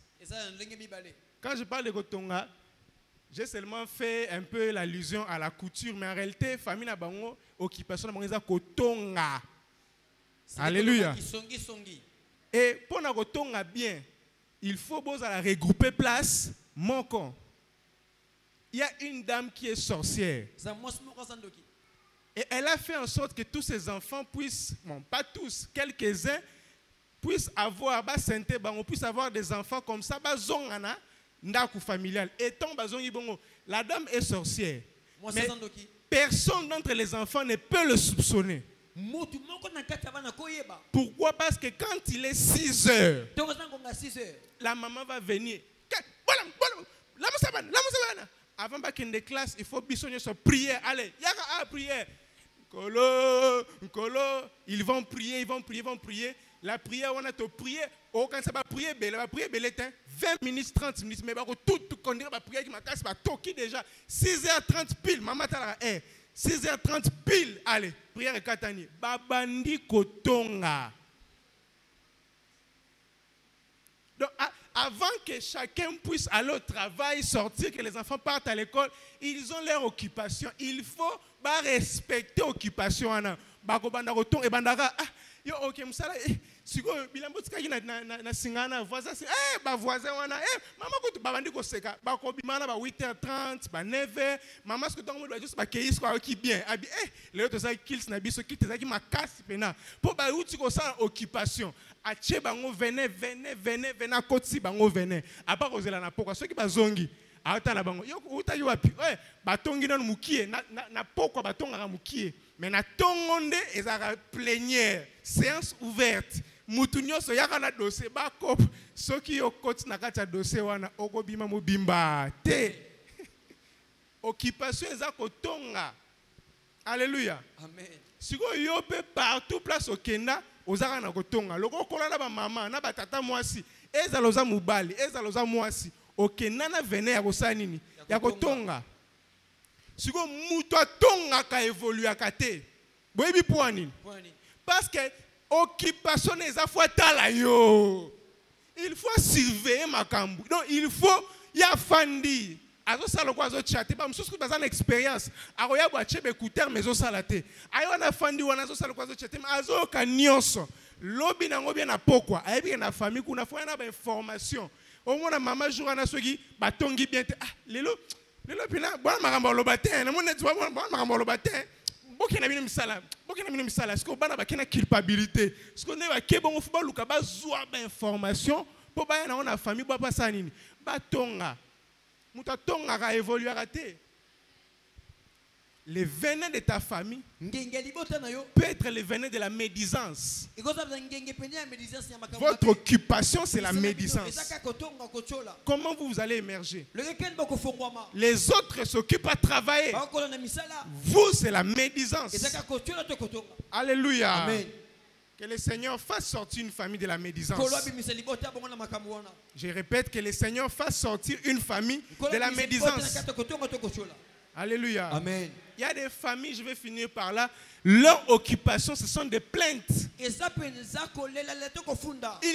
Quand je parle de kotonga, j'ai seulement fait un peu l'allusion à la couture, mais en réalité, famille na bango, occupation na bango eza kotonga. Alléluia. Et pour na kotonga bien, il faut la regrouper place, mon con. Il y a une dame qui est sorcière. Et elle a fait en sorte que tous ses enfants puissent, bon, pas tous, quelques-uns, puissent avoir, on puisse avoir des enfants comme ça, ndaku familial. Et la dame est sorcière. Mais personne d'entre les enfants ne peut le soupçonner. Pourquoi? Parce que quand il est 6 heures, la maman va venir. Avant de classe, il faut bisogner sur prière. Allez, il y a prière. Ils vont prier. La prière, on a te prier. Oh, quand ça va prier, elle va prier 20 minutes, 30 minutes. Mais tout conduire la prière qui m'a cassé, toqué déjà. 6h30 pile, maman t'a 6h30 pile. Allez, prière katani. Babandi kotonga. Donc, avant que chacun puisse aller au travail, sortir, que les enfants partent à l'école, ils ont leur occupation. Il faut respecter l'occupation. Si vous na singana voisin, voisin wana, maman ko babandi ko seka, ba ko bimana ba 8h30, ba 9h, maman ce que donc doit juste ba keis ko qui bien. Abi les autres ça kills na biso qui te ça qui ma casse pena. Pour ba uti ko ça occupation. Ache bango venez kotsi bango venez. Aba ko zela na poko ceux qui bazongi. Ata na bango. Yo uta yo api. Batongi na mukie na poko batonga na mukie. Mais na tongonde ezara plénière, séance ouverte. Mutunyo so yaka na dossier ba kop soki yo koti na kati ya dossier wana okobima mobimba te. Occupation eza kotonga. Alléluia. Amen. Siko yo pe partout place okenda ozaka na kotonga. Loko kola na ba mama na ba tata mwasi ezala oza mubali ezala oza mwasi okenda na vene ya kosala nini ya kotonga. Siko muto atonga ka évolue akate. Boyebi po nini? Parce que occupation les affaires tala yo. Il faut surveiller makambu. Donc il faut ya fandi. Azo sala kwa azo chatter ba msusu bazana expérience. Aroya bo achebe écouteur mais zo salate. Ayo na fandi wana azo sala kwa azo chatter azo ka nyonso. Lobi nango bien na pokwa. Ayebi na famille kuna fo na ba information. Au moins maman jour na soki batongi bien. Lelo pina bon makambo lobatin. Na mona tu bon makambo lobatin. Bokena bino misala est-ce que bana bakena culpabilité est-ce que ne ba ke bon fo ba luka ba zwa ba information po ba na ona famille ba pasa nini ba tonga muta tonga ka évoluer raté le venin de ta famille peut être le venin de la médisance. Votre occupation, c'est la médisance. Comment vous allez émerger? Les autres s'occupent à travailler. Vous, c'est la médisance. Alléluia. Amen. Que le Seigneur fasse sortir une famille de la médisance. Je répète, que le Seigneur fasse sortir une famille de la médisance. Alléluia. Amen. Il y a des familles, je vais finir par là, leur occupation, ce sont des plaintes. Ils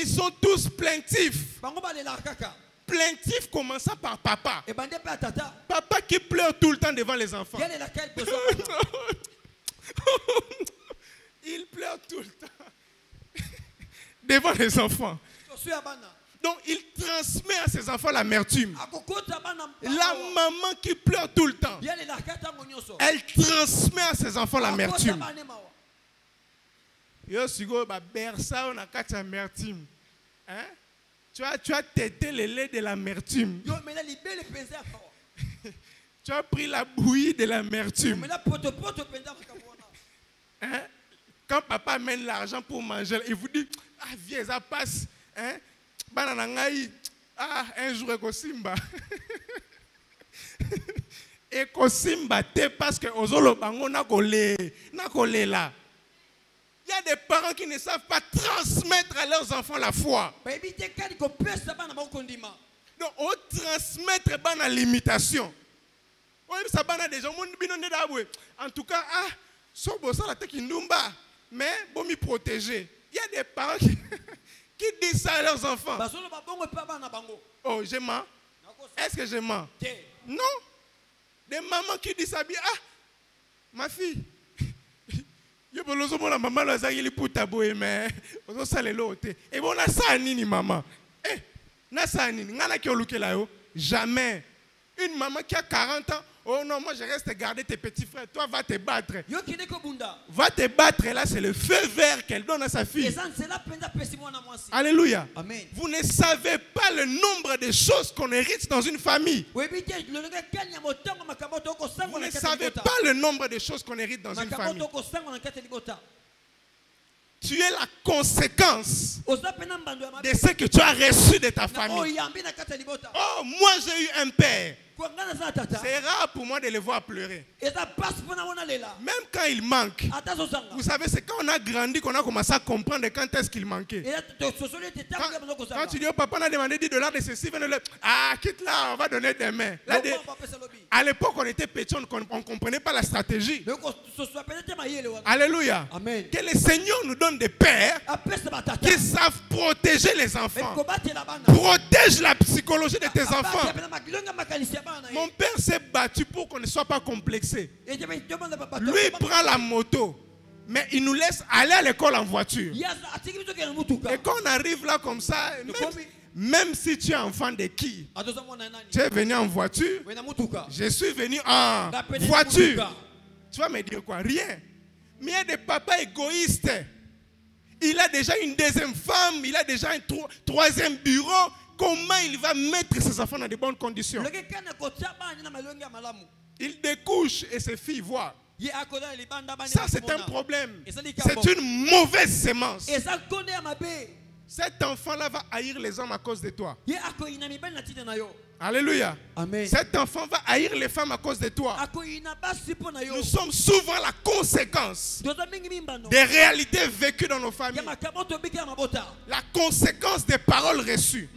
sont tous plaintifs. Plaintifs commençant par papa. Papa qui pleure tout le temps devant les enfants. Il pleure tout le temps devant les enfants. Donc il transmet à ses enfants l'amertume. La maman qui pleure tout le temps, elle transmet à ses enfants l'amertume. Yo sigo ba bersa on a quatre amertume. Hein? Tu as tété le lait de l'amertume. Tu as pris la bouillie de l'amertume. Hein? Quand papa amène l'argent pour manger, il vous dit viens, ça passe. Hein? Un jour ekosimba ekosimba te parce que ozolo bango na kolela. Il y a des parents qui ne savent pas transmettre à leurs enfants la foi. Donc on transmettre bana limitation. Ça bana des gens en tout cas so bossa la teki ndumba mais bon me protéger. Il y a des parents qui disent ça à leurs enfants. Oh, je mens. Est-ce que je mens? Non. Des mamans qui disent ça, ma fille, je peux le la maman la zagili pour taboué mais on ça les lots. Et bon na ça nini maman. Na ça nini ngana ki oluke la yo. Jamais. Une maman qui a 40 ans, oh non, moi je reste garder tes petits frères. Toi, va te battre. Va te battre. Là, c'est le feu vert qu'elle donne à sa fille. Alléluia. Amen. Vous ne savez pas le nombre de choses qu'on hérite dans une famille. Vous ne savez pas le nombre de choses qu'on hérite dans une famille. Tu es la conséquence de ce que tu as reçu de ta famille. Oh, moi j'ai eu un père. C'est rare pour moi de le voir pleurer. Même quand il manque. Vous savez, c'est quand on a grandi qu'on a commencé à comprendre quand est-ce qu'il manquait. Quand tu dis au papa, on a demandé $10 de ceci, quitte là, on va donner des mains. À l'époque, on était petits, on ne comprenait pas la stratégie. Alléluia. Amen. Que le Seigneur nous donne des pères qui savent protéger les enfants. Protège la psychologie de tes enfants. Mon père s'est battu pour qu'on ne soit pas complexé. Lui prend la moto. Mais il nous laisse aller à l'école en voiture. Yaza atiki biso ke na mutuka. Et quand on arrive là comme ça, même si tu es enfant de qui, Atoza mwana nani. tu es venu en voiture, We na mutuka. je suis venu en Rapene voiture. mutuka. Tu vas me dire quoi? Rien. Mais il y a des papas égoïstes. Il a déjà une deuxième femme, il a déjà un troisième bureau. Comment il va mettre ses enfants dans de bonnes conditions? Loke kana kotia bana na malongi ya malamu. Il découche et ses filles voient. Ye akoda libanda bana. Ça, c'est un problème. C'est une mauvaise sémence. Eza konde ya mabe. Cet enfant-là va haïr les hommes à cause de toi. Ye akoina mibali na tina na yo. Alléluia. Amen. Cet enfant va haïr les femmes à cause de toi. Akoina basi po na yo. Nous sommes souvent la conséquence Doza mingi mimbano. des réalités vécues dans nos familles. Ya makamoto biki ya mabota. La conséquence des paroles reçues.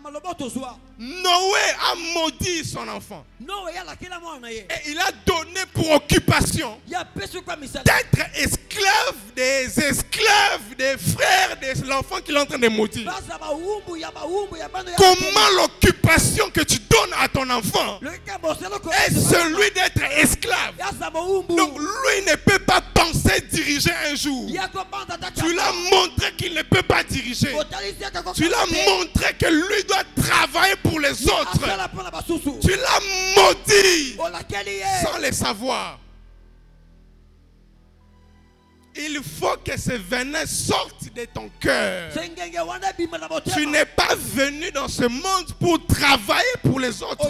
Maloboto zwa. Noé a maudit son enfant. No ya la kila mwana ye. Et il a donné pour occupation Ya pesu kwa misala. d'être esclave des frères de l'enfant qu'il est en train de maudire. Baza ba umbu ya bano ya. Comment l'occupation que tu donnes à ton enfant est celui d'être esclave? Donc lui ne peut pas penser diriger un jour. Tu l'as montré qu'il ne peut pas diriger. Tu l'as montré que lui doit travailler pour les autres. Tu l'as maudit sans le savoir. Il faut que ce venin sorte de ton cœur. Tu n'es pas venu dans ce monde pour travailler pour les autres.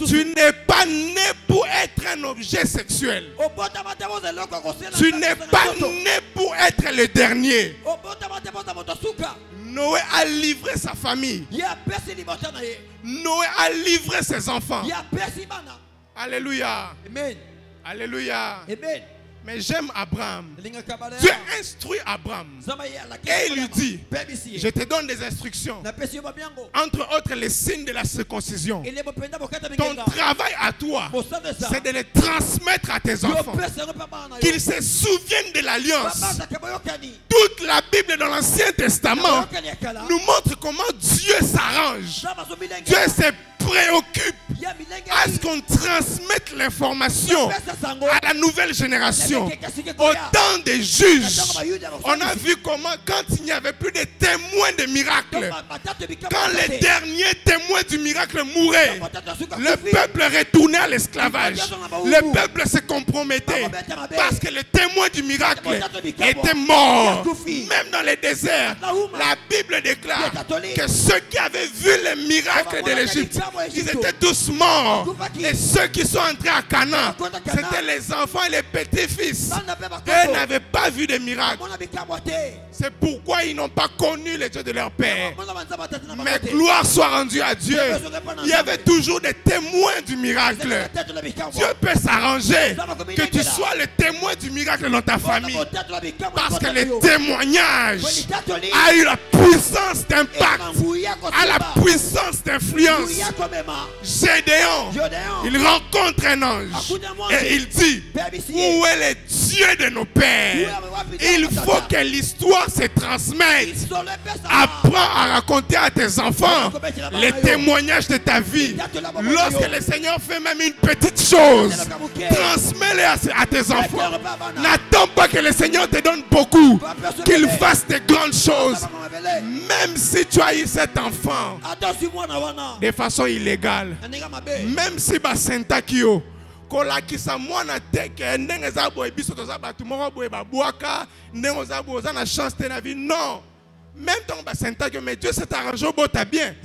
Tu n'es pas né pour être un objet sexuel. Tu n'es pas né pour être le dernier. Noé a livré sa famille. Noé a livré ses enfants. Alléluia. Amen. Alléluia. Amen. Mais j'aime Abraham. Dieu instruit Abraham. Et il lui dit, je te donne des instructions. Entre autres, les signes de la circoncision. Ton travail à toi, c'est de les transmettre à tes enfants. Qu'ils se souviennent de l'alliance. Toute la Bible dans l'Ancien Testament nous montre comment Dieu s'arrange. Dieu se préoccupe à ce qu'on transmette l'information à la nouvelle génération. Au temps des juges, on a vu comment quand il n'y avait plus de témoins de miracles, quand les derniers témoins du miracle mouraient, le peuple retournait à l'esclavage. Le peuple se compromettait parce que le témoin du miracle était mort. Même dans les déserts, la Bible déclare que ceux qui avaient vu les miracles de l'Égypte, ils étaient tous morts. Et ceux qui sont entrés à Canaan, c'était les enfants et les petits-fils. Eux n'avaient pas vu de miracles. C'est pourquoi ils n'ont pas connu le Dieu de leur père. Mais gloire soit rendue à Dieu. Il y avait toujours des témoins du miracle. Dieu peut s'arranger que tu sois le témoin du miracle dans ta famille. Parce que le témoignage a eu la puissance d'impact, a la puissance d'influence. Gédéon, il rencontre un ange et il dit, où est le Dieu de nos pères? Il faut que l'histoire se transmette. Apprends à raconter à tes enfants les témoignages de ta vie. Lorsque le Seigneur fait même une petite chose, transmets-les à tes enfants. N'attends pas que le Seigneur te donne beaucoup, qu'il fasse de grandes choses. Même si tu as eu cet enfant de façon illégale, même si basenta kio kolakisa mwana teke ndenge za boye biso toza batu moko boye babwaka ndenge za boye za na chance te na vie. Non, même ton basenta kio, mais Dieu s'est arrangé au beau ta bien.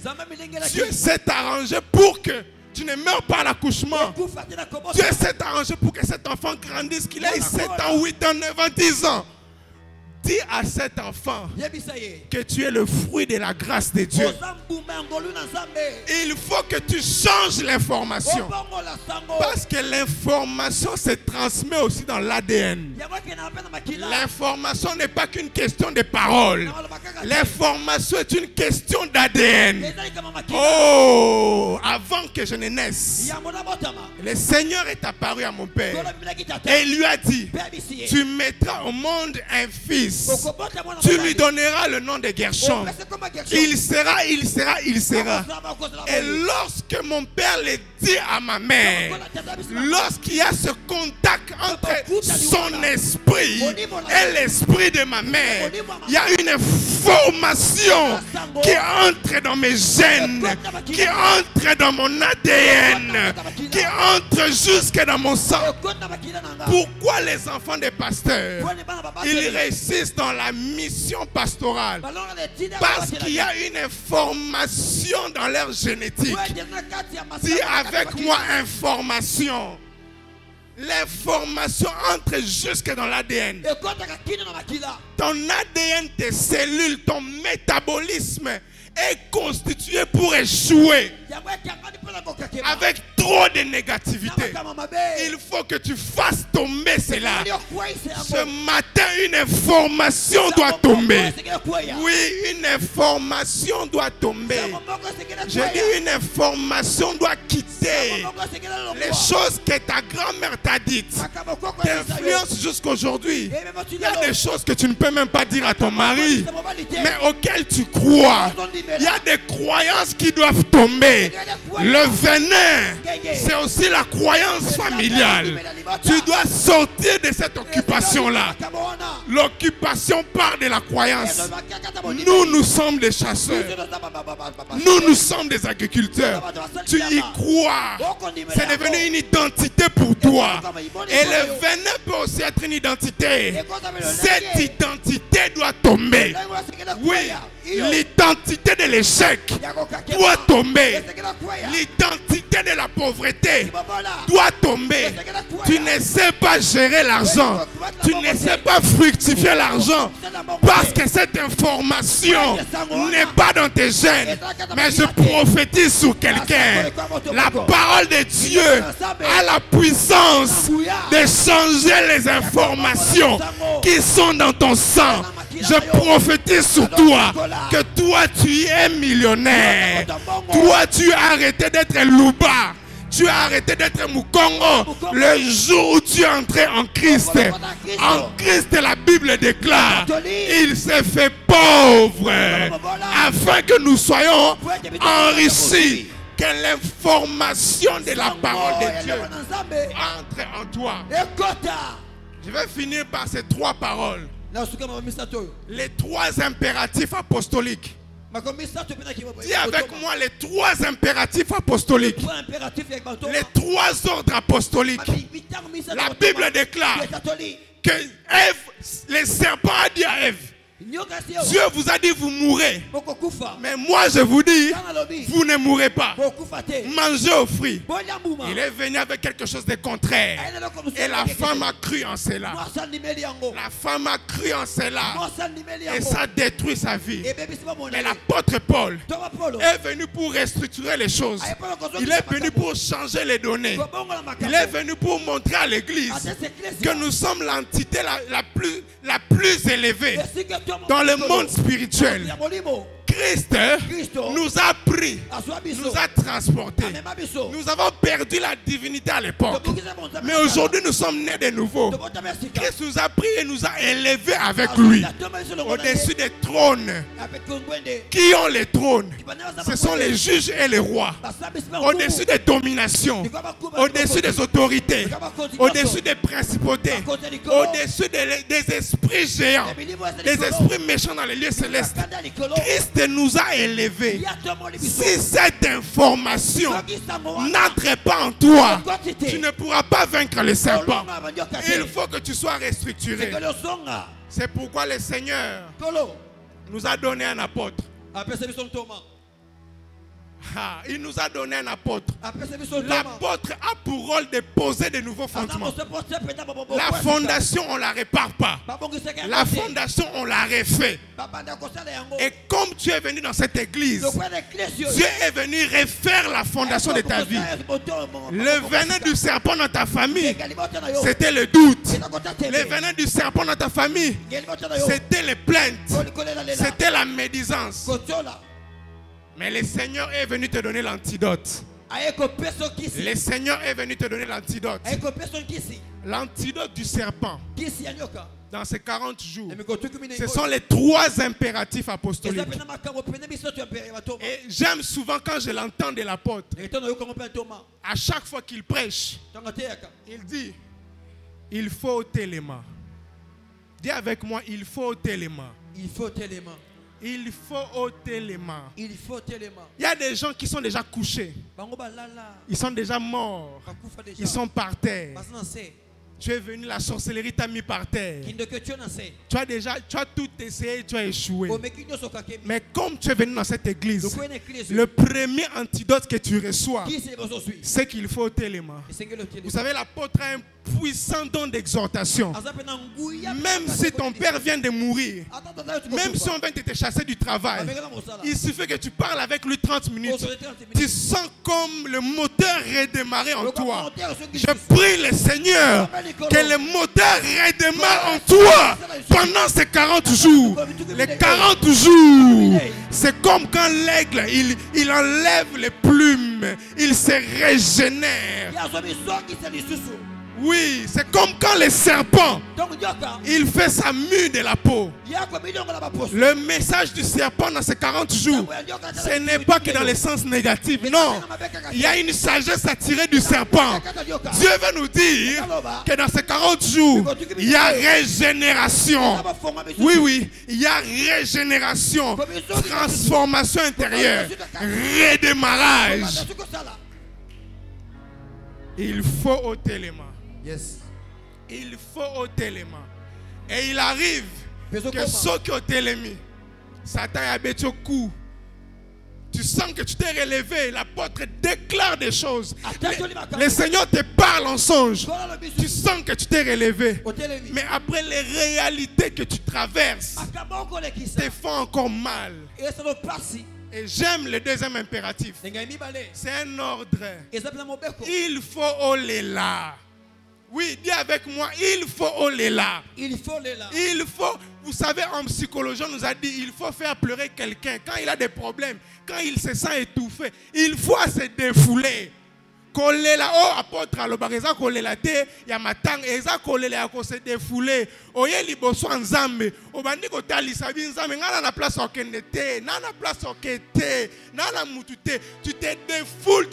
Dieu s'est arrangé pour que tu ne meurs pas à l'accouchement. Dieu s'est arrangé pour que cet enfant grandisse, qu'il ait 7 ans, 8 ans, 9 ans, 10 ans. Dis à cet enfant que tu es le fruit de la grâce de Dieu. Il faut que tu changes l'information. Parce que l'information se transmet aussi dans l'ADN. L'information n'est pas qu'une question de parole. L'information est une question d'ADN. Oh, avant que je ne naisse, le Seigneur est apparu à mon père et il lui a dit, tu mettras au monde un fils. fils. Tu lui donneras le nom de Gershom. Il sera. Et lorsque mon père le dit à ma mère, lorsqu'il y a ce contact entre son esprit et l'esprit de ma mère, il y a une information qui entre dans mes gènes, qui entre dans mon ADN, qui entre jusque dans mon sang. Pourquoi les enfants des pasteurs, ils réussissent dans la mission pastorale? Parce qu'il y a une information dans leur génétique. Dis avec moi information. L'information entre jusque dans l'ADN. Ton ADN, tes cellules, ton métabolisme est constitué pour échouer. Avec trop de négativité, il faut que tu fasses tomber cela. Ce matin, une information doit tomber. Oui, une information doit tomber. Je dis une information doit quitter les choses que ta grand-mère t'a dites. T'influence jusqu'aujourd'hui. Il y a des choses que tu ne peux même pas dire à ton mari, mais auxquelles tu crois. Il y a des croyances qui doivent tomber. Le venin, c'est aussi la croyance familiale. Tu dois sortir de cette occupation-là. L'occupation part de la croyance. Nous sommes des chasseurs. Nous sommes des agriculteurs. Tu y crois. C'est devenu une identité pour toi. Et le venin peut aussi être une identité. Cette identité doit tomber. Oui, l'identité de l'échec doit tomber. L'identité de la pauvreté doit tomber. Tu ne sais pas gérer l'argent. Tu ne sais pas fructifier l'argent. Parce que cette information n'est pas dans tes gènes. Mais je prophétise sur quelqu'un. La parole de Dieu a la puissance de changer les informations qui sont dans ton sang. Je prophétise sur toi que toi tu es millionnaire. Toi tu as arrêté d'être Luba. Tu as arrêté d'être Mukongo le jour où tu es entré en Christ. En Christ, la Bible déclare, il s'est fait pauvre afin que nous soyons enrichis. Que l'information de la parole de Dieu entre en toi. Je vais finir par ces trois paroles. Les trois impératifs apostoliques. Dis avec moi les trois impératifs apostoliques. Les trois ordres apostoliques. La Bible déclare que Ève, le serpent a dit à Ève, Dieu vous a dit vous mourrez. Mais moi je vous dis, vous ne mourrez pas. Mangez aux fruits. Il est venu avec quelque chose de contraire. Et la femme a cru en cela. La femme a cru en cela. Et ça détruit sa vie. Mais l'apôtre Paul est venu pour restructurer les choses. Il est venu pour changer les données. Il est venu pour montrer à l'église que nous sommes l'entité la plus élevée dans le monde spirituel. Christ nous a pris, nous a transportés. Nous avons perdu la divinité à l'époque. Mais aujourd'hui, nous sommes nés de nouveau. Christ nous a pris et nous a élevés avec lui. Au-dessus des trônes. Qui ont les trônes? Ce sont les juges et les rois. Au-dessus des dominations. Au-dessus des autorités. Au-dessus des principautés. Au-dessus des esprits géants. Des esprits méchants dans les lieux célestes. Christ nous a élevés. Si cette information n'entre pas en toi, tu ne pourras pas vaincre le serpent. Il faut que tu sois restructuré. C'est pourquoi le Seigneur nous a donné un apôtre. Il nous a donné un apôtre. L'apôtre a pour rôle de poser de nouveaux fondements. La fondation, on ne la répare pas. La fondation, on la refait. Et comme tu es venu dans cette église, Dieu est venu refaire la fondation de ta vie. Le venin du serpent dans ta famille, c'était le doute. Le venin du serpent dans ta famille, c'était les plaintes. C'était la médisance. Mais le Seigneur est venu te donner l'antidote. Le Seigneur est venu te donner l'antidote. L'antidote du serpent dans ces 40 jours, ce sont les 3 impératifs apostoliques. Et j'aime souvent quand je l'entends de l'apôtre, à chaque fois qu'il prêche, il dit, il faut ôter les mains. Dis avec moi, il faut ôter les mains. Il faut ôter les mains. Il faut ôter les mains. Il faut ôter les mains. Il y a des gens qui sont déjà couchés. Ils sont déjà morts. Ils sont par terre. Tu es venu, la sorcellerie t'a mis par terre. Tu as tout essayé, tu as échoué. Mais comme tu es venu dans cette église, le premier antidote que tu reçois, c'est qu'il faut ôter les mains. Vous savez, l'apôtre a un puissant don d'exhortation. Même si ton père vient de mourir, même si on vient de te chasser du travail, il suffit que tu parles avec lui 30 minutes. Tu sens comme le moteur redémarrer en toi. Je prie le Seigneur que le moteur redémarre en toi pendant ces 40 jours. Les 40 jours, c'est comme quand l'aigle, il enlève les plumes, il se régénère. Oui, c'est comme quand le serpent, il fait sa mue de la peau. Le message du serpent dans ces 40 jours, ce n'est pas que dans le sens négatif. Non, il y a une sagesse à tirer du serpent. Dieu veut nous dire que dans ces 40 jours, il y a régénération. Oui, oui, il y a régénération, transformation intérieure, redémarrage. Il faut ôter les mains. Yes. Il faut ôter les mains. Et il arrive que ceux qui ont les mains, Satan a bêté au cou. Tu sens que tu t'es relevé. L'apôtre déclare des choses. Le Seigneur te parle en songe. Tu sens que tu t'es relevé. Mais après les réalités que tu traverses, te font encore mal. Et j'aime le deuxième impératif. C'est un ordre. Il faut aller là. Oui, dis avec moi, il faut aller là. Il faut aller là. Il faut, vous savez, en psychologie, on nous a dit, il faut faire pleurer quelqu'un. Quand il a des problèmes, quand il se sent étouffé, il faut se défouler. Kolela, oh apôtre alobareza kolela te ya matanga eza kolela ya ko se défouler oye liboso nzambe obandi ko talisa bi nzambe ngana na place okende te na place okete na mutu te tu te défoules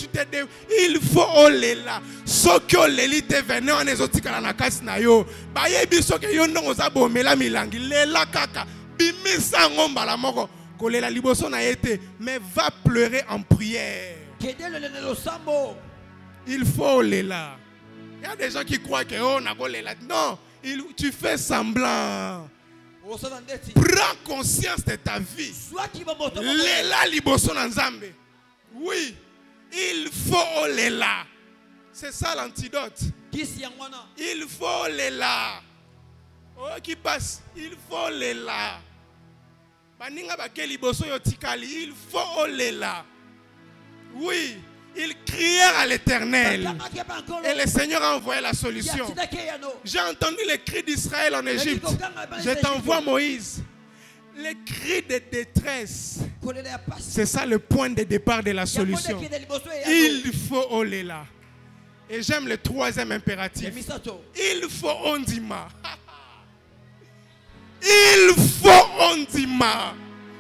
il faut olela soki oleli te vene on ezotikala na kasi na yo bayebi soki yo ndongo za bomela milangi lela kaka bimisa ngomba la moko kolela liboso na yete mais va pleurer en prière. Il faut les là. Il y a des gens qui croient que oh, on a les là. Non, tu fais semblant. Prends conscience de ta vie. Les là liboso nzambe. Oui, il faut les là. C'est ça l'antidote. Il faut les là. Oh, qui passe. Il faut les là. Baninga bake liboso yotikali. Il faut les là. Oui. Ils crièrent à l'Éternel. Et le Seigneur a envoyé la solution. J'ai entendu les cris d'Israël en Égypte. Je t'envoie Moïse. Les cris de détresse. C'est ça le point de départ de la solution. Il faut aller là. Et j'aime le troisième impératif. Il faut ondima. Il faut ondima.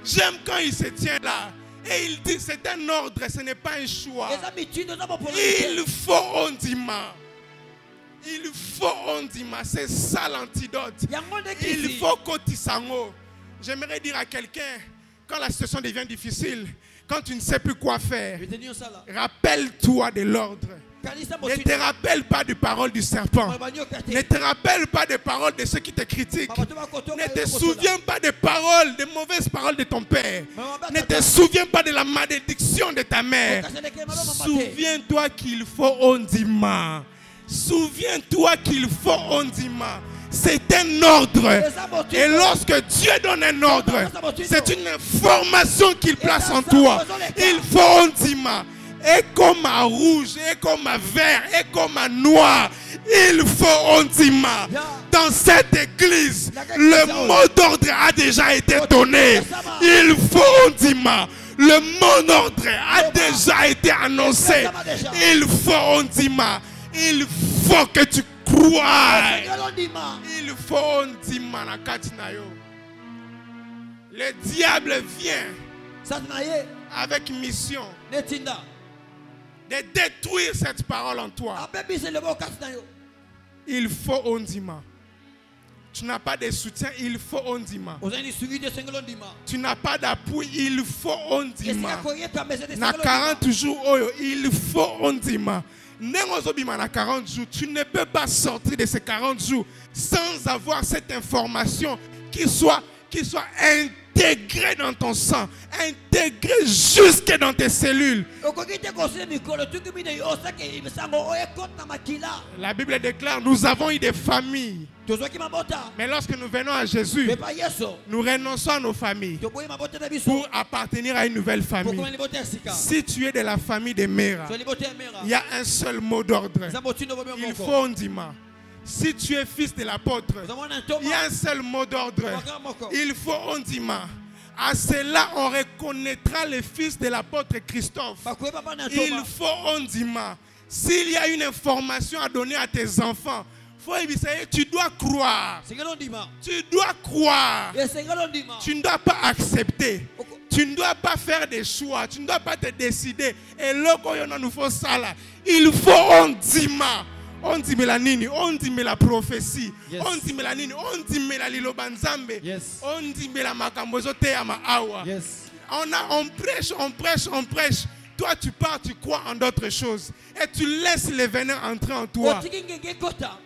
J'aime quand il se tient là. Et il dit c'est un ordre, ce n'est pas un choix. Il faut ondima. Il faut ondima. C'est ça l'antidote. Il faut kotisango. J'aimerais dire à quelqu'un, quand la situation devient difficile, quand tu ne sais plus quoi faire, rappelle-toi de l'ordre. Ne te rappelle pas des paroles du serpent. Ne te rappelle pas des paroles de ceux qui te critiquent. Ne te souviens pas des paroles, des mauvaises paroles de ton père. Ne te souviens pas de la malédiction de ta mère. Souviens-toi qu'il faut ondima. Souviens-toi qu'il faut ondima. C'est un ordre. Et lorsque Dieu donne un ordre, c'est une information qu'il place en toi. Il faut ondima. Et comme à rouge, et comme à vert, et comme à noir, il faut ondima. Dans cette église, le mot d'ordre a déjà été donné. Il faut ondima. Le mot d'ordre a déjà été annoncé. Il faut ondima. Il faut que tu croire. Seigneur l'ondima. Il faut ondima na kati na yo. Le diable vient Satanaye. avec mission Netinda. de détruire cette parole en toi. Abebi c'est le bon katinayo. Il faut ondima. Tu n'as pas de soutien, il faut ondima. Ozani suivi de Seigneur l'ondima. Tu n'as pas d'appui, il faut ondima. Qu'est-ce Na 40 jours, oyo, il faut ondima. Na 40 jours, tu ne peux pas sortir de ces 40 jours sans avoir cette information qui soit intégrée dans ton sang, intégrée jusque dans tes cellules. La Bible déclare, nous avons eu des familles. Mais lorsque nous venons à Jésus, nous renonçons à nos familles pour appartenir à une nouvelle famille. Si tu es de la famille des Mera, il y a un seul mot d'ordre. Il faut ondima. Si tu es fils de l'apôtre, il y a un seul mot d'ordre. Il faut ondima. À cela, on reconnaîtra le fils de l'apôtre Christophe. Il faut ondima. S'il y a une information à donner à tes enfants, tu dois croire. Tu dois croire. Tu ne dois pas accepter. Tu ne dois pas faire des choix. Tu ne dois pas te décider. Et là, nous faut ça là. Il faut ondima. On dit melanini, on dit la prophétie, on dit melanini, on dit melaliloba nzambe, on dit mela makambozo te ya maawa. On prêche, on prêche, on prêche. Toi tu pars, tu crois en d'autres choses et tu laisses les venin entrer en toi.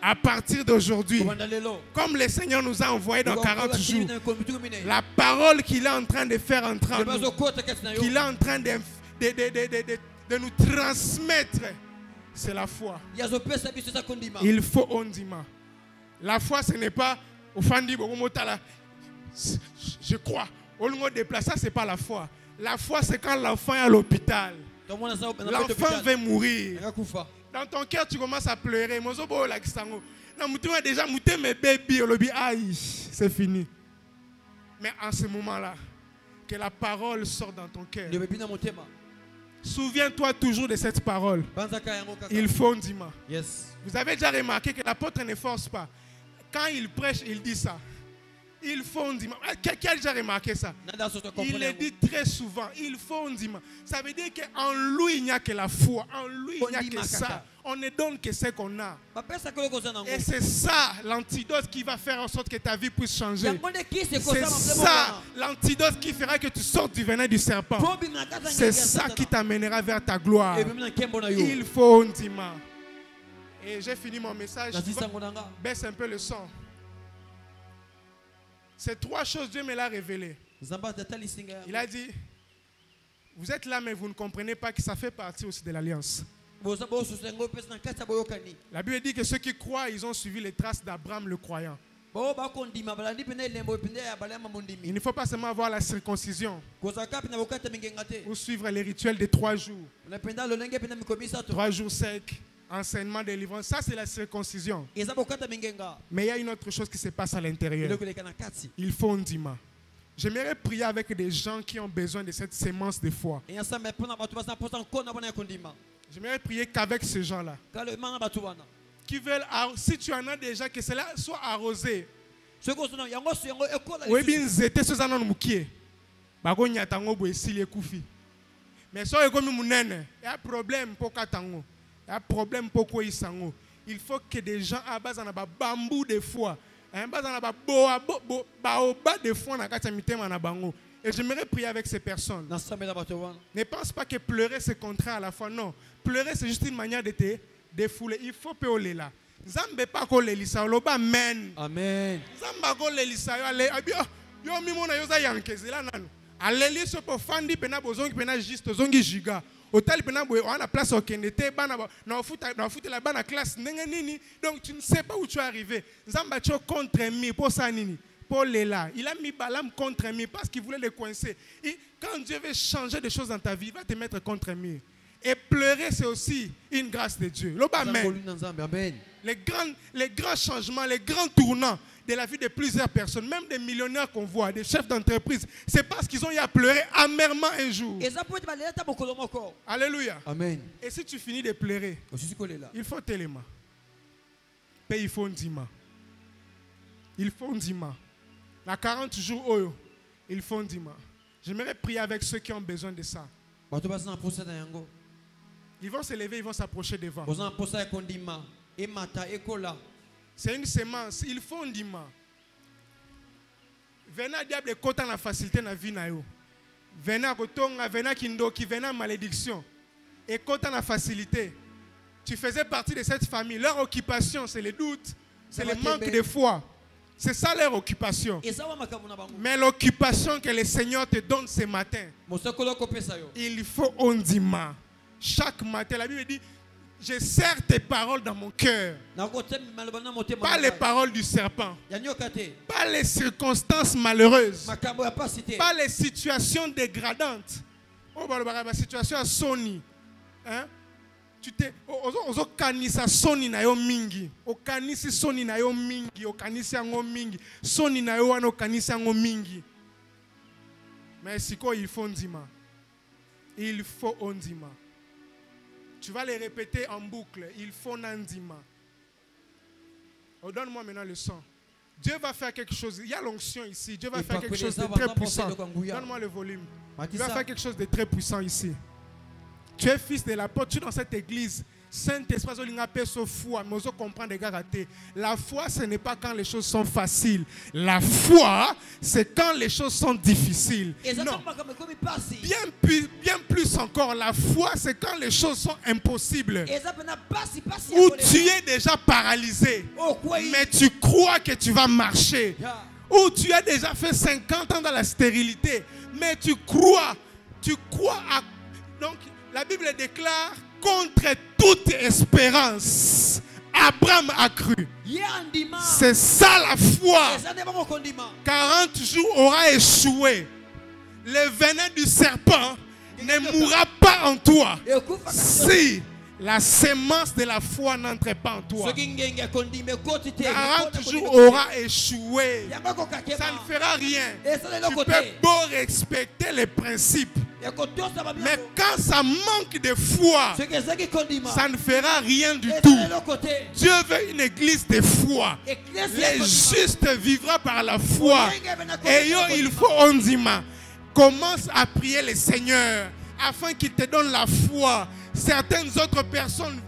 À partir d'aujourd'hui, comme le Seigneur nous a envoyé dans 40 jours, la parole qu'il est en train de faire entrer en nous, qu'il est en train de nous transmettre, c'est la foi. Il faut ondima. La foi, ce n'est pas je crois. Ça, ce n'est pas la foi. La foi, c'est quand l'enfant est à l'hôpital. L'enfant veut mourir. Dans ton cœur, tu commences à pleurer. Déjà, c'est fini. Mais en ce moment-là, que la parole sort dans ton cœur. Souviens-toi toujours de cette parole. Il faut ondima. Vous avez déjà remarqué que l'apôtre ne force pas. Quand il prêche, il dit ça. Il faut ondima. Qui a déjà remarqué ça? Il le dit très souvent. Il faut ondima. Ça veut dire qu'en lui, il n'y a que la foi. En lui, il n'y a que ça. On ne donne que ce qu'on a. Et c'est ça l'antidote qui va faire en sorte que ta vie puisse changer. C'est ça l'antidote qui fera que tu sortes du venin du serpent. C'est ça qui t'amènera vers ta gloire. Il faut ondima. Et j'ai fini mon message. Baisse un peu le son. Ces trois choses, Dieu me l'a révélé. Il a dit, vous êtes là mais vous ne comprenez pas que ça fait partie aussi de l'alliance. La Bible dit que ceux qui croient, ils ont suivi les traces d'Abraham le croyant. Il ne faut pas seulement avoir la circoncision ou suivre les rituels de 3 jours. 3 jours secs, enseignement, délivrance. Ça, c'est la circoncision. Mais il y a une autre chose qui se passe à l'intérieur. Il faut ondima. J'aimerais prier avec des gens qui ont besoin de cette sémence de foi. J'aimerais prier qu'avec ces gens-là, qui veulent, si tu en as déjà, que cela soit arrosé. Mais si il y a un problème pour Katango, il y a un problème pour Koisango. Il faut que des gens à base de bambou de foi, à base de foi, et j'aimerais prier avec ces personnes. Ne pense pas que pleurer c'est contraire à la foi. Non. Pleurer c'est juste une manière de te défouler. Il faut pleurer là. Zambe pas ko lelisa loba amen. Amen. Zamba ko lelisa yo ale yo mimona yo za yankezela nanu. Aleli so po fandi pena bozongi pena juste zongi giga. Hotel pena boy on a place au kenete bana na futa la bana classe ndenge nini. Donc tu ne sais pas où tu es arrivé. Zamba cho contre mi pour ça nini. Paul est là. Il a mis Balaam contre lui parce qu'il voulait le coincer. Et quand Dieu veut changer des choses dans ta vie, il va te mettre contre lui. Et pleurer, c'est aussi une grâce de Dieu. Amen. Les grands changements, les grands tournants de la vie de plusieurs personnes, même des millionnaires qu'on voit, des chefs d'entreprise, c'est parce qu'ils ont eu à pleurer amèrement un jour. Alléluia. Amen. Et si tu finis de pleurer, il faut tes mains. il faut ndima. Il faut ndima. La 40 jours, oh, il faut ndima. J'aimerais prier avec ceux qui ont besoin de ça. Ils vont se lever, ils vont s'approcher devant. C'est une semence, il faut ndima. Venez à diable côté la facilité na vie na yo. Venez à kotonga, venez à kindoki, venez à malédiction. Et côté la facilité. Tu faisais partie de cette famille. Leur occupation, c'est les doutes, c'est le manque de foi. C'est ça leur occupation. Mais l'occupation que le Seigneur te donne ce matin, il faut ondima. Chaque matin, la Bible dit, je serre tes paroles dans mon cœur. Pas les paroles du serpent. Pas les circonstances malheureuses. Pas les situations dégradantes. Oh, la situation à Sony. Hein? Tu t'es okanisa Sony na yo mingi. Okanisi Sony na yo mingi. Okanisi ango mingi. Sony na yo wana okanisi ango mingi. Mais c'est quoi il faut ondima? Il faut ondima. Tu vas les répéter en boucle. Il faut nandima. Oh, donne-moi maintenant le son. Dieu va faire quelque chose. Il y a l'onction ici. Dieu va faire quelque chose de très puissant. Donne-moi le volume. Il va faire quelque chose de très puissant ici. Tu es fils de l'apôtre. Tu es dans cette église. Saint-Esprit, mais on comprend des gars. La foi, ce n'est pas quand les choses sont faciles. La foi, c'est quand les choses sont difficiles. Non. Bien plus encore, la foi, c'est quand les choses sont impossibles. Où tu es déjà paralysé, mais tu crois que tu vas marcher. Où tu as déjà fait 50 ans dans la stérilité, mais tu crois à... Donc, la Bible déclare, contre toute espérance, Abraham a cru. C'est ça la foi. 40 jours aura échoué. Le venin du serpent ne mourra pas en toi si la sémence de la foi n'entre pas en toi. 40 jours aura échoué. Ça ne fera rien. Tu peux beau respecter les principes. Mais quand ça manque de foi, ça ne fera rien du tout. Dieu veut une église de foi. Les justes vivront par la foi. Et il faut ondima. Commence à prier le Seigneur afin qu'il te donne la foi. Certaines autres personnes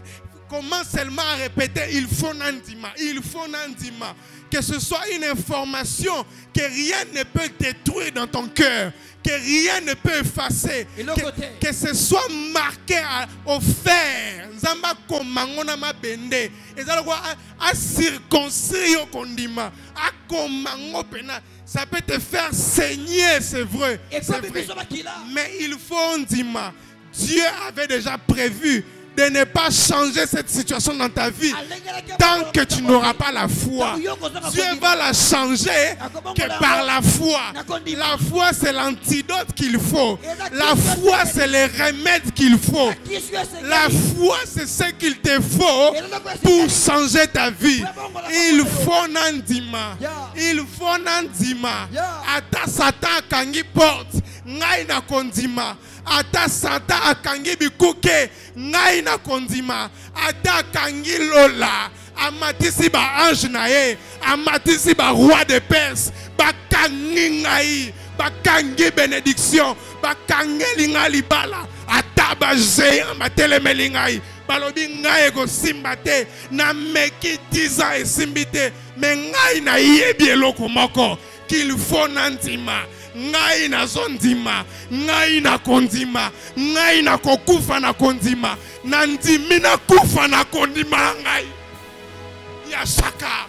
commencent seulement à répéter il faut nandima, il faut nandima. Que ce soit une information que rien ne peut détruire dans ton cœur, que rien ne peut effacer, que ce soit marqué au fer. Nzamba komangona mabende. Ezalwa a circoncis au kondima, a komango pena. Ça peut te faire saigner, c'est vrai. Mais il faut ondima. Dieu avait déjà prévu de ne pas changer cette situation dans ta vie tant que tu n'auras pas la foi. Dieu va la changer que par la foi. La foi, c'est l'antidote qu'il faut. La foi, c'est le remède qu'il faut. La foi, c'est ce qu'il te faut pour changer ta vie. Il faut nandima. Il faut nandima. Ata Satan kangi porte. Ngai na kondima. Ata Satan akangi bikuke. Ngai na kondima. Ata kangi lola. Amatisi ba ange nae. Amatisi ba roi de Perse. Bakangi ngai. Bakangi bénédiction. Bakangi linga libala. Ata ba géant batelemeli ngai. Balobi ngai ego simbate. Na meki 10 ans et simbite. Mais ngai na yebi eloko moko. Qu'il faut nandima. Ngai na zondima, ngai na kondima, ngai na kokufa na kondima, nandimi na kufa na kondima ngai. Ya shaka,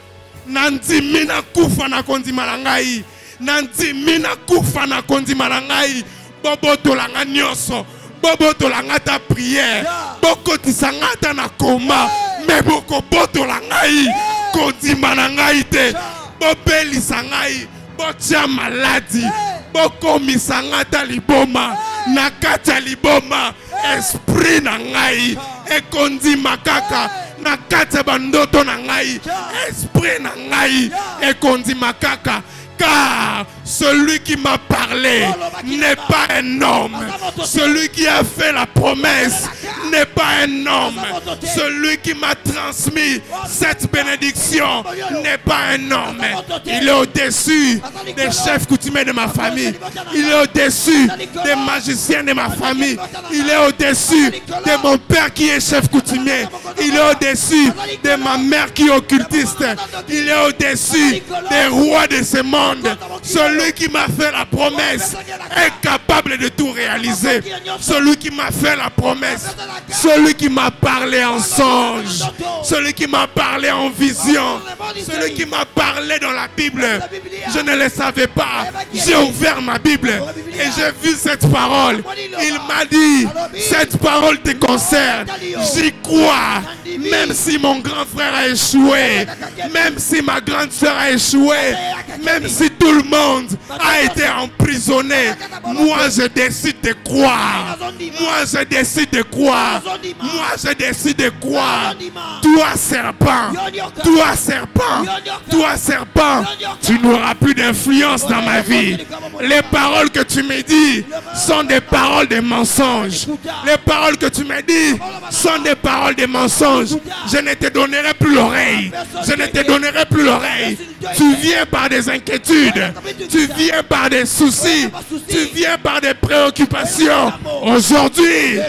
nandimi na kufa na kondima ngai, nandimi na kufa na kondima ngai. Bobo langa nyoso, bobo langa ta prière, boko tisangata na koma, mais boko boto langai, kondima ngai te, bobeli sangai, botia maladie. Boko misangata liboma nakata liboma esprit na ngai ekondima kaka nakata bandoto na ngai esprit na ngai ekondima kaka Car celui qui m'a parlé n'est pas un homme. Celui qui a fait la promesse n'est pas un homme. Celui qui m'a transmis cette bénédiction n'est pas un homme. Il est au-dessus des chefs coutumiers de ma famille. Il est au-dessus des magiciens de ma famille. Il est au-dessus de mon père qui est chef coutumier. Il est au-dessus de ma mère qui est occultiste. Il est au-dessus des rois de ce monde. Celui qui m'a fait la promesse est capable de tout réaliser. Celui qui m'a fait la promesse, celui qui m'a parlé en songe, celui qui m'a parlé en vision, celui qui m'a parlé dans la Bible. Je ne le savais pas. J'ai ouvert ma Bible et j'ai vu cette parole. Il m'a dit, cette parole te concerne. J'y crois. Même si mon grand frère a échoué, même si ma grande soeur a échoué, même si tout le monde a été emprisonné, moi je décide de croire. Moi je décide de croire. Moi je décide de croire. Toi serpent, toi serpent, toi serpent, tu n'auras plus d'influence dans ma vie. Les paroles que tu me dis sont des paroles de mensonges. Les paroles que tu me dis sont des paroles de mensonges. Je ne te donnerai plus l'oreille. Je ne te donnerai plus l'oreille. Tu viens par des inquiétudes. Tu viens par des soucis. Tu viens par des préoccupations. Aujourd'hui,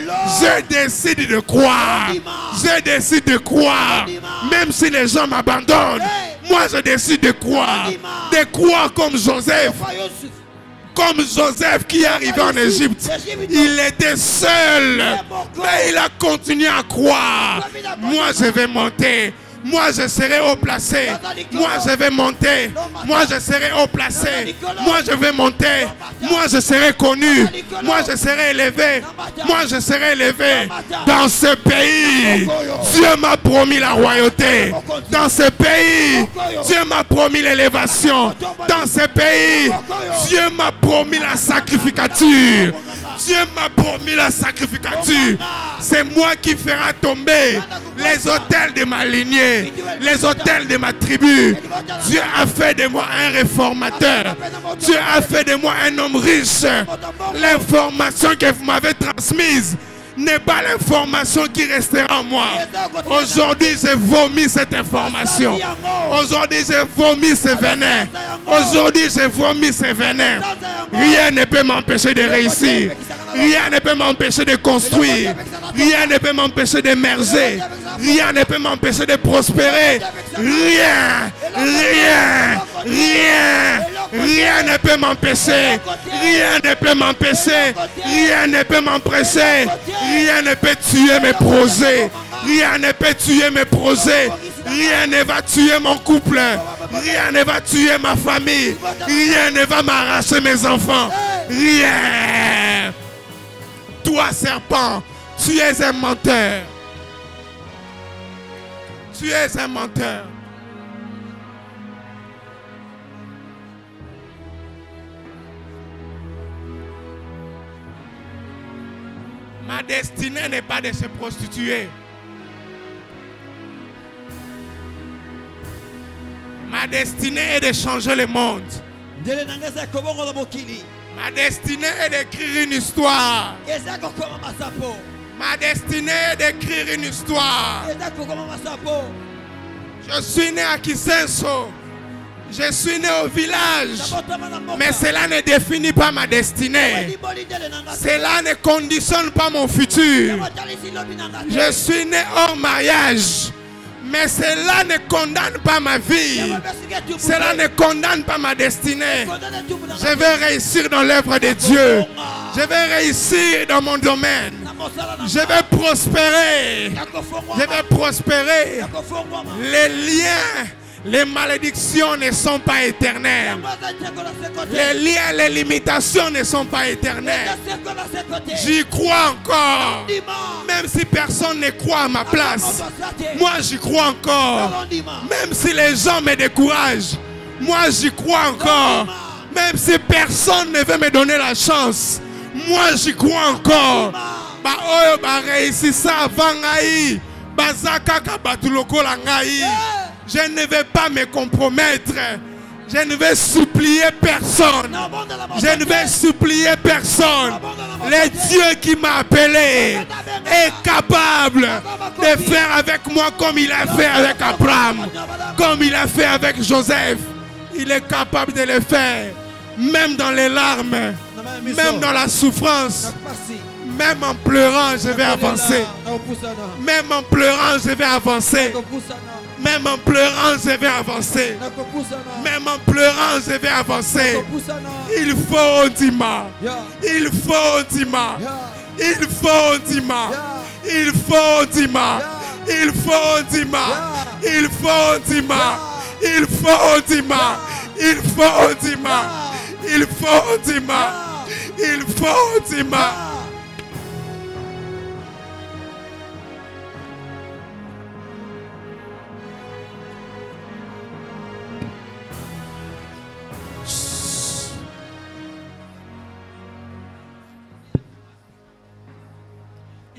je décide de croire. Je décide de croire. Même si les gens m'abandonnent, moi je décide de croire. De croire comme Joseph. Comme Joseph qui est arrivé en Égypte. Il était seul, mais il a continué à croire. Moi je vais monter. Moi je serai haut placé. Moi je vais monter. Moi je serai haut placé. Moi je vais monter. Moi je serai connu. Moi je serai élevé. Moi je serai élevé. Dans ce pays, Dieu m'a promis la royauté. Dans ce pays, Dieu m'a promis l'élévation. Dans ce pays, Dieu m'a promis la sacrificature. Dieu m'a promis la sacrificature. C'est moi qui ferai tomber les autels de ma lignée, les autels de ma tribu. Dieu a fait de moi un réformateur. Dieu a fait de moi un homme riche. L'information que vous m'avez transmise n'est pas l'information qui restera en moi. Aujourd'hui, j'ai vomi cette information. Aujourd'hui, j'ai vomi ce venin. Aujourd'hui, j'ai vomi ce venin. Rien ne peut m'empêcher de réussir. Rien ne peut m'empêcher de construire. Rien ne peut m'empêcher d'émerger. Rien ne peut m'empêcher de prospérer. Rien, rien, rien, rien ne peut m'empêcher. Rien ne peut m'empêcher. Rien ne peut m'empêcher. Rien ne peut tuer mes projets. Rien ne peut tuer mes projets. Rien ne va tuer mon couple. Rien ne va tuer ma famille. Rien ne va m'arracher mes enfants. Rien. Toi, serpent, tu es un menteur. Tu es un menteur. Ma destinée n'est pas de se prostituer. Ma destinée est de changer le monde. Ma destinée est d'écrire une histoire. Ma destinée est d'écrire une histoire. Je suis né à Kisenso. Je suis né au village. Mais cela ne définit pas ma destinée. Cela ne conditionne pas mon futur. Je suis né hors mariage. Mais cela ne condamne pas ma vie. Cela ne condamne pas ma destinée. Je vais réussir dans l'œuvre de Dieu. Je vais réussir dans mon domaine. Je vais prospérer. Je vais prospérer. Les liens, les malédictions ne sont pas éternelles. Les liens, les limitations ne sont pas éternelles. J'y crois encore. Même si personne ne croit à ma place, moi j'y crois encore. Même si les gens me découragent, moi j'y crois encore. Même si personne ne veut me donner la chance, moi j'y crois encore. Je ne vais pas me compromettre. Je ne vais supplier personne. Je ne vais supplier personne. Le Dieu qui m'a appelé est capable de faire avec moi comme il a fait avec Abraham, comme il a fait avec Joseph. Il est capable de le faire, même dans les larmes, même dans la souffrance. Même en pleurant, je vais avancer. Même en pleurant, je vais avancer. Même en pleurant, je vais avancer. Même en pleurant, je vais avancer. Il faut Dima. Il faut Dima. Il faut Dima. Il faut Dima. Il faut Dima. Il faut Dima. Il faut Dima. Il faut Dima. Il faut Dima. Il faut Dima.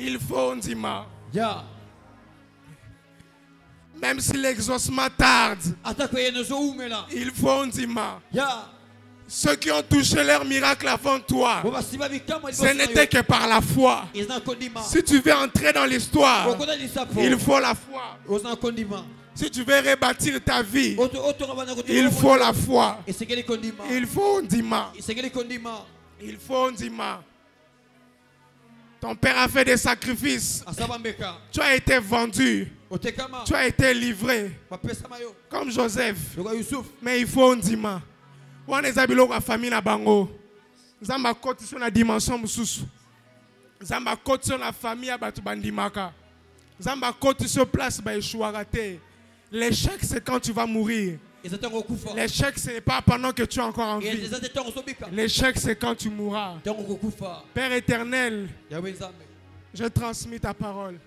Il faut Dima. Même si l'exaucement tarde, il faut Dima. Ceux qui ont touché leur miracle avant toi, ce n'était que par la foi. Si tu veux entrer dans l'histoire, il faut la foi. Si tu veux rebâtir ta vie, il faut la foi. Il faut Dima. Il faut Dima. Ton père a fait des sacrifices. Tu as été vendu. Tu as été livré. Comme Joseph. Mais il faut Ndima. On est habillé à la famille na bango. Zamba côté sur la dimension mususu. Zamba côté sur la famille à batu bandimaka. Zamba côté sur place ba échouarate. L'échec c'est quand tu vas mourir. L'échec ce n'est pas pendant que tu es encore en vie. L'échec c'est quand tu mourras. Père éternel, je transmets ta parole.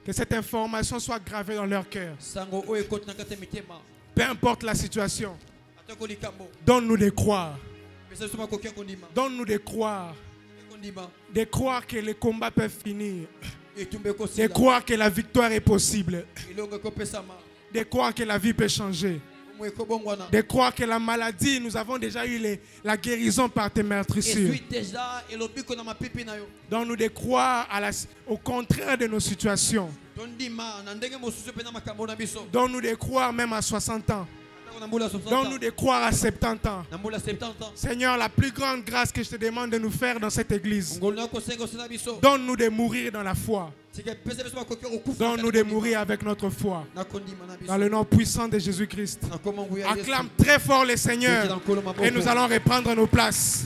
Que cette information soit gravée dans leur cœur. Peu importe la situation. Donne-nous de croire. Donne-nous de croire. De croire que les combats peuvent finir. De croire que la victoire est possible. De croire que la vie peut changer. De croire que la maladie, nous avons déjà eu la guérison par tes meurtrissures. Donne-nous de croire au contraire de nos situations. Donne-nous de croire même à 60 ans. Donne-nous de croire à 70 ans. Seigneur, la plus grande grâce que je te demande de nous faire dans cette église, donne-nous de mourir dans la foi. Donne-nous de mourir avec notre foi. Dans le nom puissant de Jésus-Christ. Acclame très fort le Seigneur et nous allons reprendre nos places.